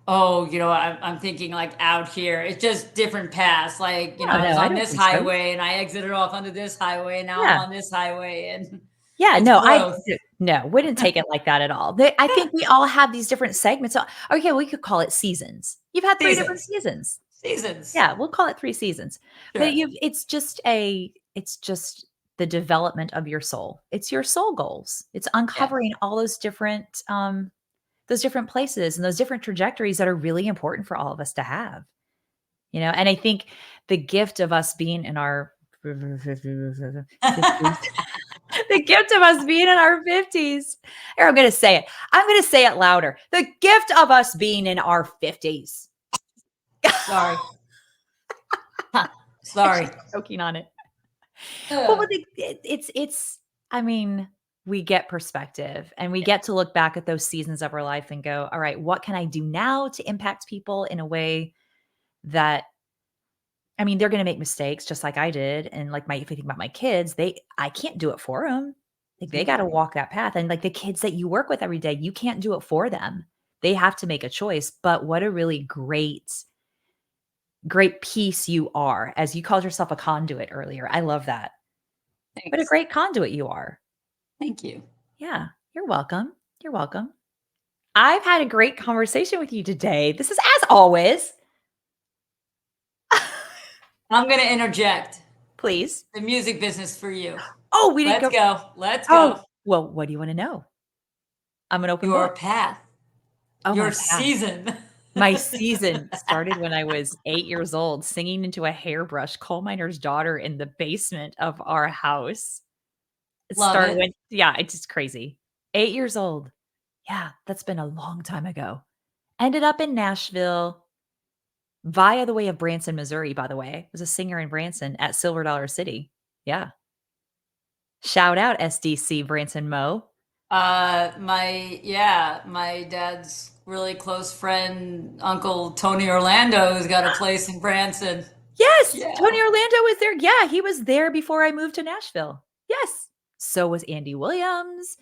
oh, I'm thinking like out here. It's just different paths. Like, No, I was no, I on don't this think so. highway and I exited off onto this highway and now I'm Yeah. on this highway and Yeah, it's no, growth. no, wouldn't take it like that at all. I think we all have these different segments. So, okay, we could call it seasons. You've had 3 different Seasons. seasons. Seasons. Yeah, we'll call it 3 seasons. But Sure. it's just the development of your soul. It's your soul goals. It's Yeah. uncovering all those different places and those different trajectories that are really important for all of us to have. And I think the gift of us being in our 50s, the gift of us being in our 50s. Here, I'm going to say it. I'm going to say it louder. The gift of us being in our 50s. Sorry. I'm Sorry. just choking on it. Well, Ugh. but it's I mean, we get perspective and we get to look back at those seasons of our life and go, all right, what can I do now to impact people in a way that I mean, they're going to make mistakes just like I did. And like if I think about my kids, I can't do it for them. Like they got Mhm. to walk that path. And like the kids that you work with every day, you can't do it for them. They have to make a choice. But what a really great piece you are, as you called yourself a conduit earlier. I love that. What a Thanks. great conduit you are. Thank you. Yeah, you're welcome. You're welcome. I've had a great conversation with you today. This is as always. I'm going to interject Please. the music business for you. Oh, we didn't Let's go. go. Let's Oh, go. well, what do you want to know? I'm an open Your book. path, Oh, your my path. season. My season started when I was 8 years old singing into a hairbrush, coal miner's daughter in the basement of our house. It Love started it. when yeah, it's just crazy. 8 years old. Yeah, that's been a long time ago. Ended up in Nashville via the way of Branson, Missouri, by the way. I was a singer in Branson at Silver Dollar City. Yeah. Shout out SDC Branson Mo. My dad's really close friend, Uncle Tony Orlando, who's got a place in Branson. Yes, Yeah. Tony Orlando was there. Yeah, he was there before I moved to Nashville. Yes. So was Andy Williams.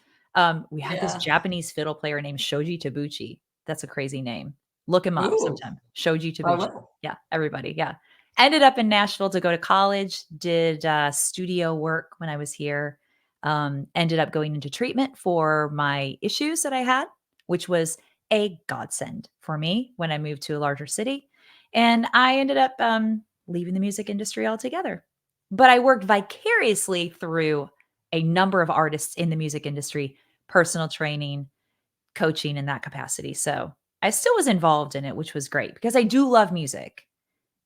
We had this Yeah. Japanese fiddle player named Shoji Tabuchi. That's a crazy name. Look him up Ooh, sometime. Shoji I Tabuchi. will. Yeah, everybody. Yeah. Ended up in Nashville to go to college, did studio work when I was here. Ended up going into treatment for my issues that I had, which was a godsend for me when I moved to a larger city. And I ended up leaving the music industry altogether. But I worked vicariously through a number of artists in the music industry, personal training, coaching in that capacity. So I still was involved in it, which was great because I do love music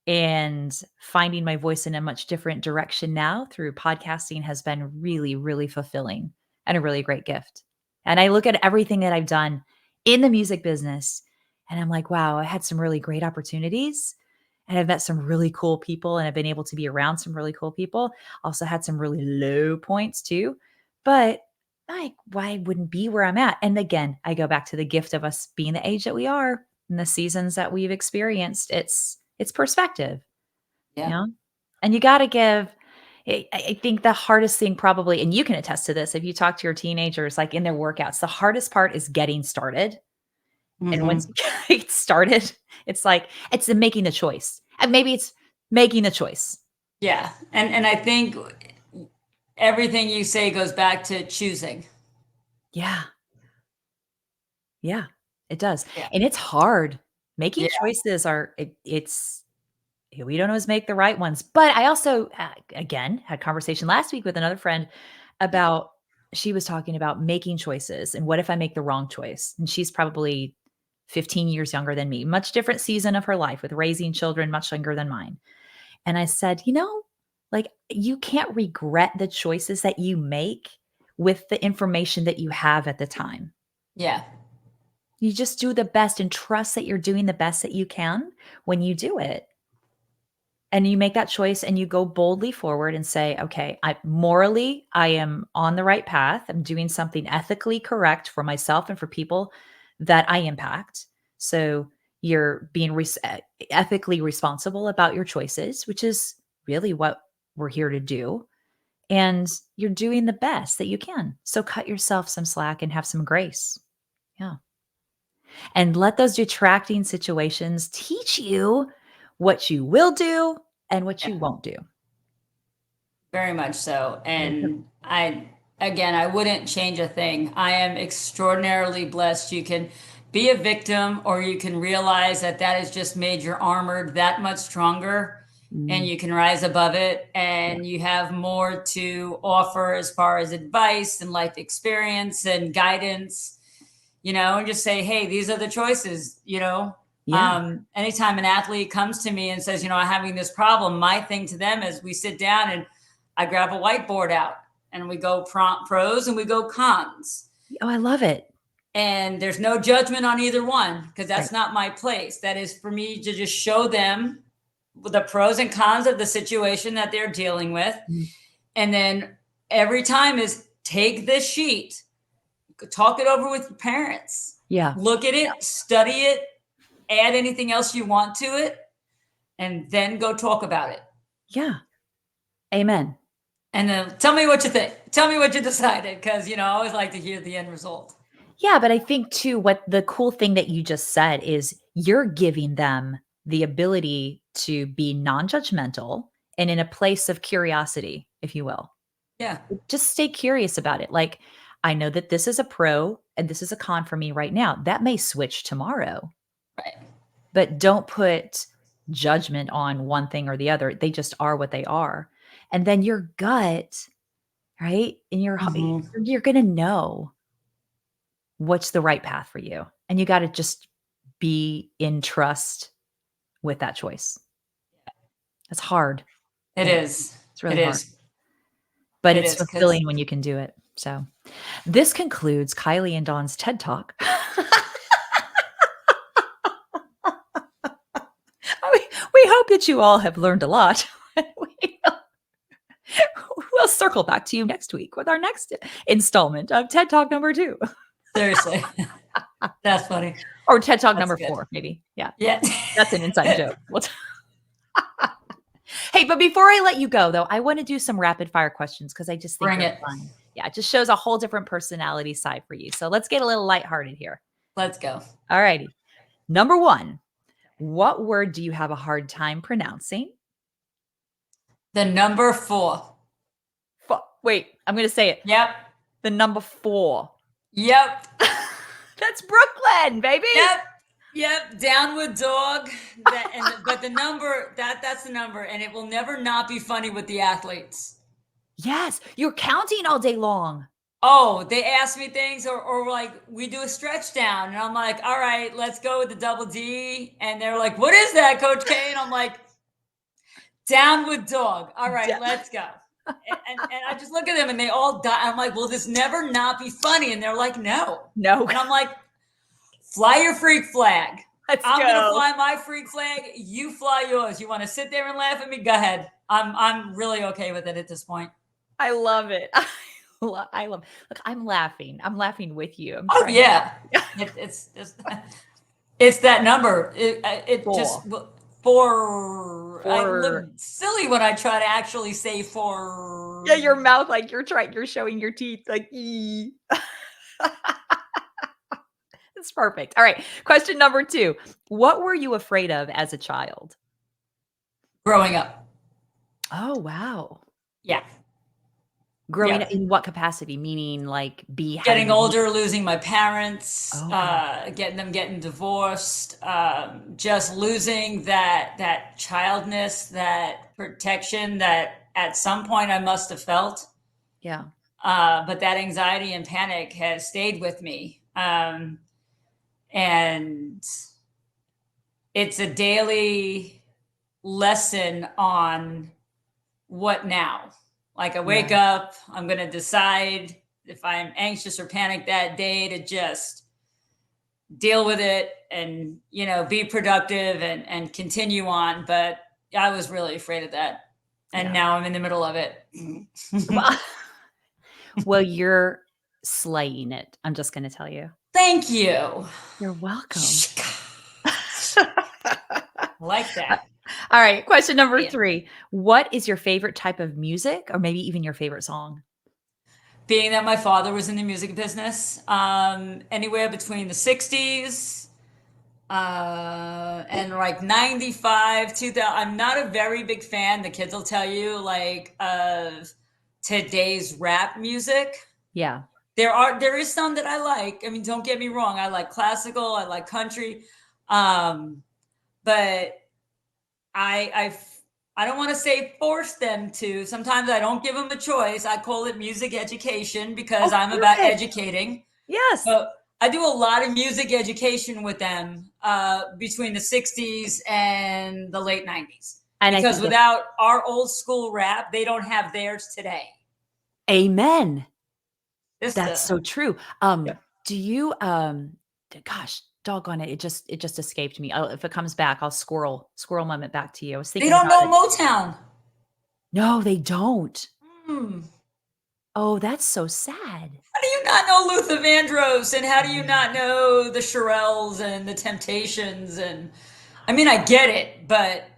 and finding my voice in a much different direction now through podcasting has been really, really fulfilling and a really great gift. And I look at everything that I've done in the music business and I'm like, wow, I had some really great opportunities and I've met some really cool people and I've been able to be around some really cool people. Also had some really low points too. But like, why wouldn't be where I'm at? And again, I go back to the gift of us being the age that we are and the seasons that we've experienced. It's perspective, you Yeah. know? And you gotta give I think the hardest thing probably, and you can attest to this, if you talk to your teenagers, like in their workouts, the hardest part is getting started. And once Hmm. you get started, it's like it's the making the choice. And maybe it's making the choice. Yeah. And I think everything you say goes back to choosing. Yeah. Yeah. It does. Yeah. And it's hard. Making Yeah. choices are it's we don't always make the right ones. But I also, again, had a conversation last week with another friend about, she was talking about making choices and what if I make the wrong choice? And she's probably 15 years younger than me, much different season of her life with raising children, much younger than mine. And I said, like, you can't regret the choices that you make with the information that you have at the time. Yeah. You just do the best and trust that you're doing the best that you can when you do it. And you make that choice and you go boldly forward and say, okay, I am on the right path. I'm doing something ethically correct for myself and for people that I impact. So you're being ethically responsible about your choices, which is really what we're here to do. And you're doing the best that you can. So cut yourself some slack and have some grace. Yeah. And let those detracting situations teach you what you will do and what you Yeah. won't do. Very much so. Me too. And I wouldn't change a thing. I am extraordinarily blessed. You can be a victim, or you can realize that that has just made your armor that much stronger, and Mm, you can rise above it, and you have more to offer as far as advice and life experience and guidance, and just say, hey, these are the choices. yeah. Anytime an athlete comes to me and says, I'm having this problem, my thing to them is we sit down and I grab a whiteboard out and we go pros and we go cons. Oh, I love it. And there's no judgment on either one, because Right. that's not my place. That is for me to just show them the pros and cons of the situation that they're dealing with. Mm, And then every time is take this sheet, talk it over with your parents, yeah. look at it, study it, add anything else you want to it, and then go talk about it. Yeah. Amen. And then tell me what you think. Tell me what you decided, because I always like to hear the end result. Yeah. But I think too, what the cool thing that you just said is you're giving them the ability to be non-judgmental and in a place of curiosity, if you will. Yeah. Just stay curious about it. Like, I know that this is a pro and this is a con for me right now. That may switch tomorrow, Right. but don't put judgment on one thing or the other. They just are what they are. And then your gut, right? And Mm-hmm. you're going to know what's the right path for you. And you got to just be in trust with that choice. It's hard. It is. It's It really hard, is. but It it's is. Because fulfilling when you can do it. So this concludes Kylie and Dawn's TED Talk. We hope that you all have learned a lot. We'll circle back to you next week with our next installment of TED Talk number 2. seriously, that's funny. Or TED Talk That's number good. 4, maybe. Yeah, Yeah. that's an inside joke. Hey, but before I let you go, though, I want to do some rapid fire questions because I just think Bring they're it. fun. Yeah, it just shows a whole different personality side for you. So let's get a little lighthearted here. Let's go. All righty. Number 1, what word do you have a hard time pronouncing? The number 4. Wait, I'm going to say it. Yep. The number 4. Yep. That's Brooklyn, baby. Yep. Downward dog. But the number, that's the number, and it will never not be funny with the athletes. Yes, you're counting all day long. Oh, they ask me things, or like we do a stretch down, and I'm like, all right, let's go with the double D. And they're like, what is that, Coach K? And I'm like, downward dog. All right, let's go. And I just look at them and they all die. I'm like, will this never not be funny? And they're like, no. No. And I'm like, fly your freak flag. I'm go. gonna fly my freak flag. You fly yours. You want to sit there and laugh at me? Go ahead. I'm really okay with it at this point. I love it. I love. Look, I'm laughing. I'm laughing with you. Oh yeah, it's that number. It Four. just four. I Four. look silly when I try to actually say four. Yeah, your mouth like you're showing your teeth like. It's perfect. All right. Question number 2. What were you afraid of as a child? Growing up. Oh, wow. Yeah. Growing up Yes. in what capacity? Meaning like Getting having to be older, losing my parents, okay. getting divorced, just losing that childness, that protection that at some point I must have felt. Yeah. But that anxiety and panic has stayed with me. And it's a daily lesson on what now. Like I Yeah. wake up, I'm going to decide if I'm anxious or panicked that day to just deal with it and, be productive and continue on. But I was really afraid of that. And Yeah. now I'm in the middle of it. Well, well, you're slaying it. I'm just gonna tell you. Thank you. You're welcome. I like that. All right, question number Yeah. 3. What is your favorite type of music or maybe even your favorite song? Being that my father was in the music business, anywhere between the 60s and like 95, 2000. I'm not a very big fan, the kids will tell you, like of today's rap music. Yeah. There is some that I like. I mean, don't get me wrong. I like classical, I like country. Um, but I I I don't want to say force them to. Sometimes I don't give them a choice. I call it music education because Oh, I'm about perfect. educating. Yes. So I do a lot of music education with them between the 60s and the late 90s. And I Because think that without our old school rap, they don't have theirs today. amen. This That's the so true. Yep. Do you, gosh, doggone it, it just escaped me. If it comes back, I'll squirrel moment back to you. I was They thinking don't about know it. Motown. No, they don't. Hmm. Oh, that's so sad. How do you not know Luther Vandross? And how do you Yeah. not know the Shirelles and the Temptations? And I mean, I get it, but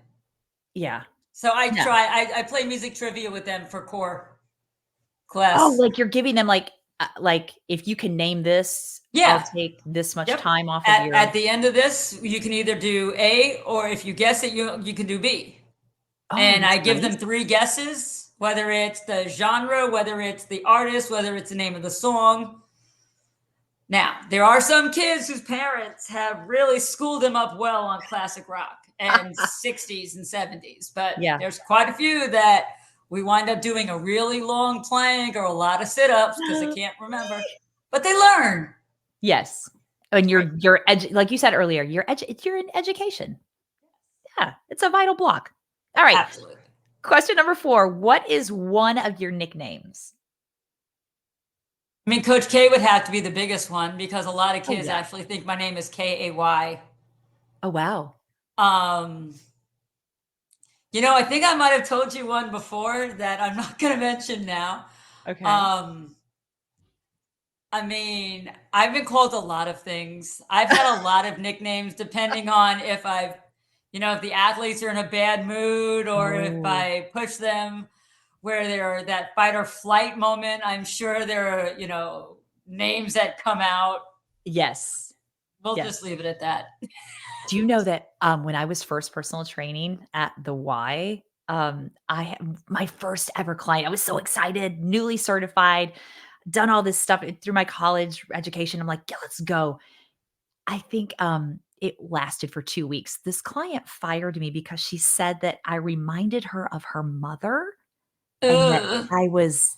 Yeah. so I No. try. I play music trivia with them for core Oh, class. like you're giving them like, if you can name this, I'll Yeah. take this much Yep. time off of At your the end of this, you can either do A, or if you guess it, you can do B. Oh, And that's I give nice. them 3 guesses, whether it's the genre, whether it's the artist, whether it's the name of the song. Now, there are some kids whose parents have really schooled them up well on classic rock and 60s and 70s, but Yeah. there's quite a few that we wind up doing a really long plank or a lot of sit-ups because they can't remember, but they learn. Yes. And Right. like you said earlier, you're in education. Yeah, it's a vital block. All right. Absolutely. Question number 4. What is one of your nicknames? I mean, Coach K would have to be the biggest one because a lot of Oh, kids yeah. actually think my name is Kay. Oh, wow. Um, I think I might have told you one before that I'm not going to mention now. Okay. Um, I mean, I've been called a lot of things. I've had a lot of nicknames depending on if the athletes are in a bad mood or if Oh, I push them where they're that fight or flight moment. I'm sure there are, names that come out. yes. We'll just Yes. leave it at that. Do you know that, when I was first personal training at the Y, I had my first ever client, I was so excited, newly certified, done all this stuff through my college education. I'm like, "Yeah, let's go." I think, it lasted for 2 weeks. This client fired me because she said that I reminded her of her mother and that Ugh. I was,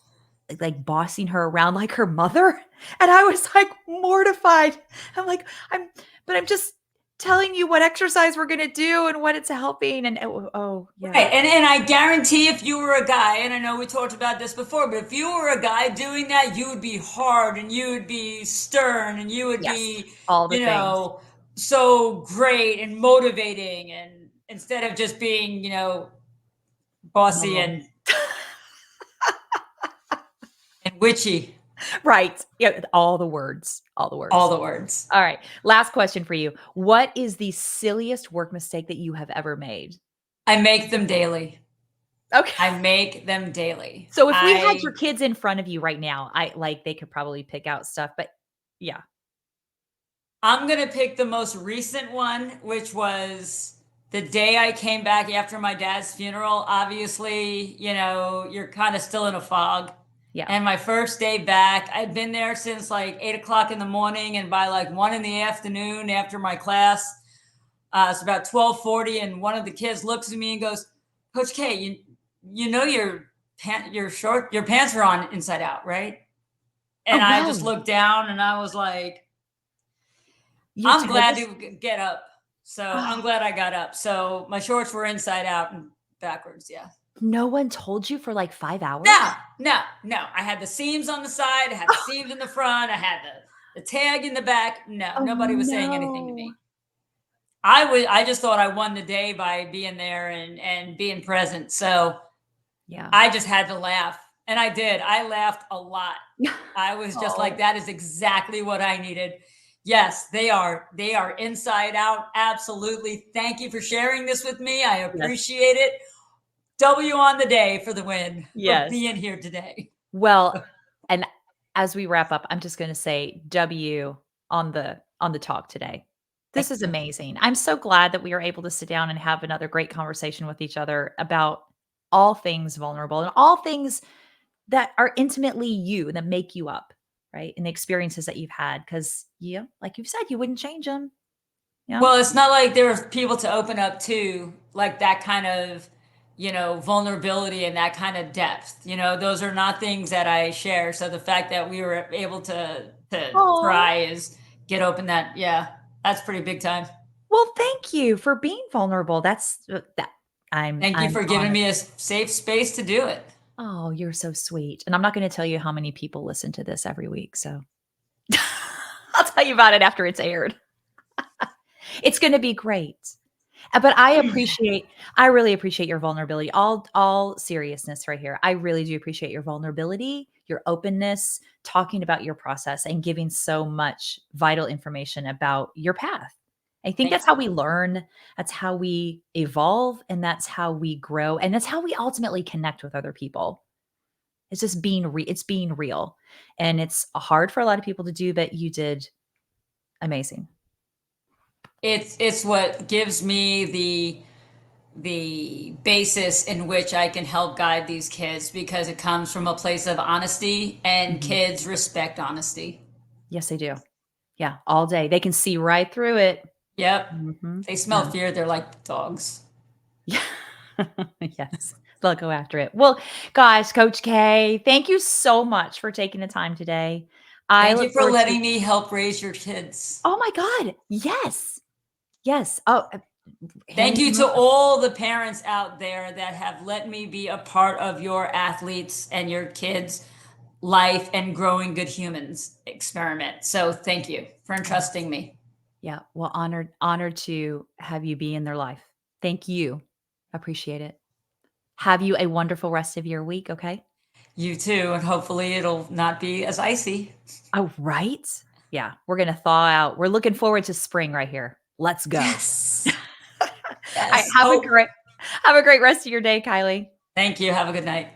like, bossing her around like her mother, and I was, like, mortified. I'm like, I'm just telling you what exercise we're gonna do and what it's helping," and oh, yeah. Right. And I guarantee if you were a guy, and I know we talked about this before, but if you were a guy doing that, you would be hard and you would be stern and you would Yes, be, all the you things. know, so great and motivating and instead of just being, bossy Oh. and witchy, Right, yeah, all the words, all the all words. the words. All right, last question for you. What is the silliest work mistake that you have ever made? I make them daily. Okay. I make them daily. So if we had your kids in front of you right now, they could probably pick out stuff, but yeah. I'm going to pick the most recent one, which was the day I came back after my dad's funeral. Obviously, you're kind of still in a fog. Yeah. And my first day back, I'd been there since like 8 o'clock in the morning, and by like 1 in the afternoon after my class, it's about 12:40, and one of the kids looks at me and goes, "Coach K, you know your pants are on inside out, right?" Oh, And I just wow. looked down and I was like, You "I'm told glad us? to get up." So I'm Oh, glad I got up. So my shorts were inside out and backwards. Yeah. no one told you for like 5 No, hours? no, no. I had the seams on the side. I had the seams in the front. I had the tag in the back. No, Oh, nobody was saying anything to no. me. I just thought I won the day by being there and being present. So Yeah. I just had to laugh. And I did. I laughed a lot. I was just like, Oh, that is exactly what I needed. Yes, they are. They are inside out. Absolutely. Thank you for sharing this with me. I yes. appreciate it. W on the day for the win, for Yes. being here today. Well, and as we wrap up, I'm just gonna say W on the talk today. This Thank is you. amazing. I'm so glad that we were able to sit down and have another great conversation with each other about all things vulnerable and all things that are intimately you, that make you up, right? And the experiences that you've had, because you, like you've said, you wouldn't change them. You know? Well, it's not like there are people to open up to, like that kind of, vulnerability and that kind of depth. Those are not things that I share. So the fact that we were able to Oh, try is get open that, yeah, that's pretty big time. well, thank you for being vulnerable. That's that. Thank you I'm for giving honored. me a safe space to do it. Oh, you're so sweet. And I'm not gonna tell you how many people listen to this every week, so I'll tell you about it after it's aired. It's gonna be great. But I really appreciate your vulnerability. All seriousness right here. I really do appreciate your vulnerability, your openness, talking about your process and giving so much vital information about your path. I think Thank that's you. how we learn, that's how we evolve, and that's how we grow, and that's how we ultimately connect with other people. It's just it's being real. And it's hard for a lot of people to do, but you did amazing. It's what gives me the basis in which I can help guide these kids, because it comes from a place of honesty, and Mhm. kids respect honesty. Yes, they do. Yeah, all day. They can see right through it. Yep. Mhm. They smell Yeah. fear, they're like dogs. Yeah. Yes. They'll go after it. Well, gosh, Coach K, thank you so much for taking the time today. I Thank look you for forward to. letting me help raise your kids. Oh my god. Yes. Yes. Oh, Thank handing you them to over. all the parents out there that have let me be a part of your athletes and your kids' life and growing good humans experiment. So thank you for Yes. entrusting me. Yeah. Well, honored to have you be in their life. Thank you. Appreciate it. Have you a wonderful rest of your week, okay? You too, and hopefully it'll not be as icy. Oh, right? Yeah, we're gonna thaw out. We're looking forward to spring right here. Let's go. Yes. Alright, Yes. Hope. have a great rest of your day, Kylie. Thank you. Have a good night.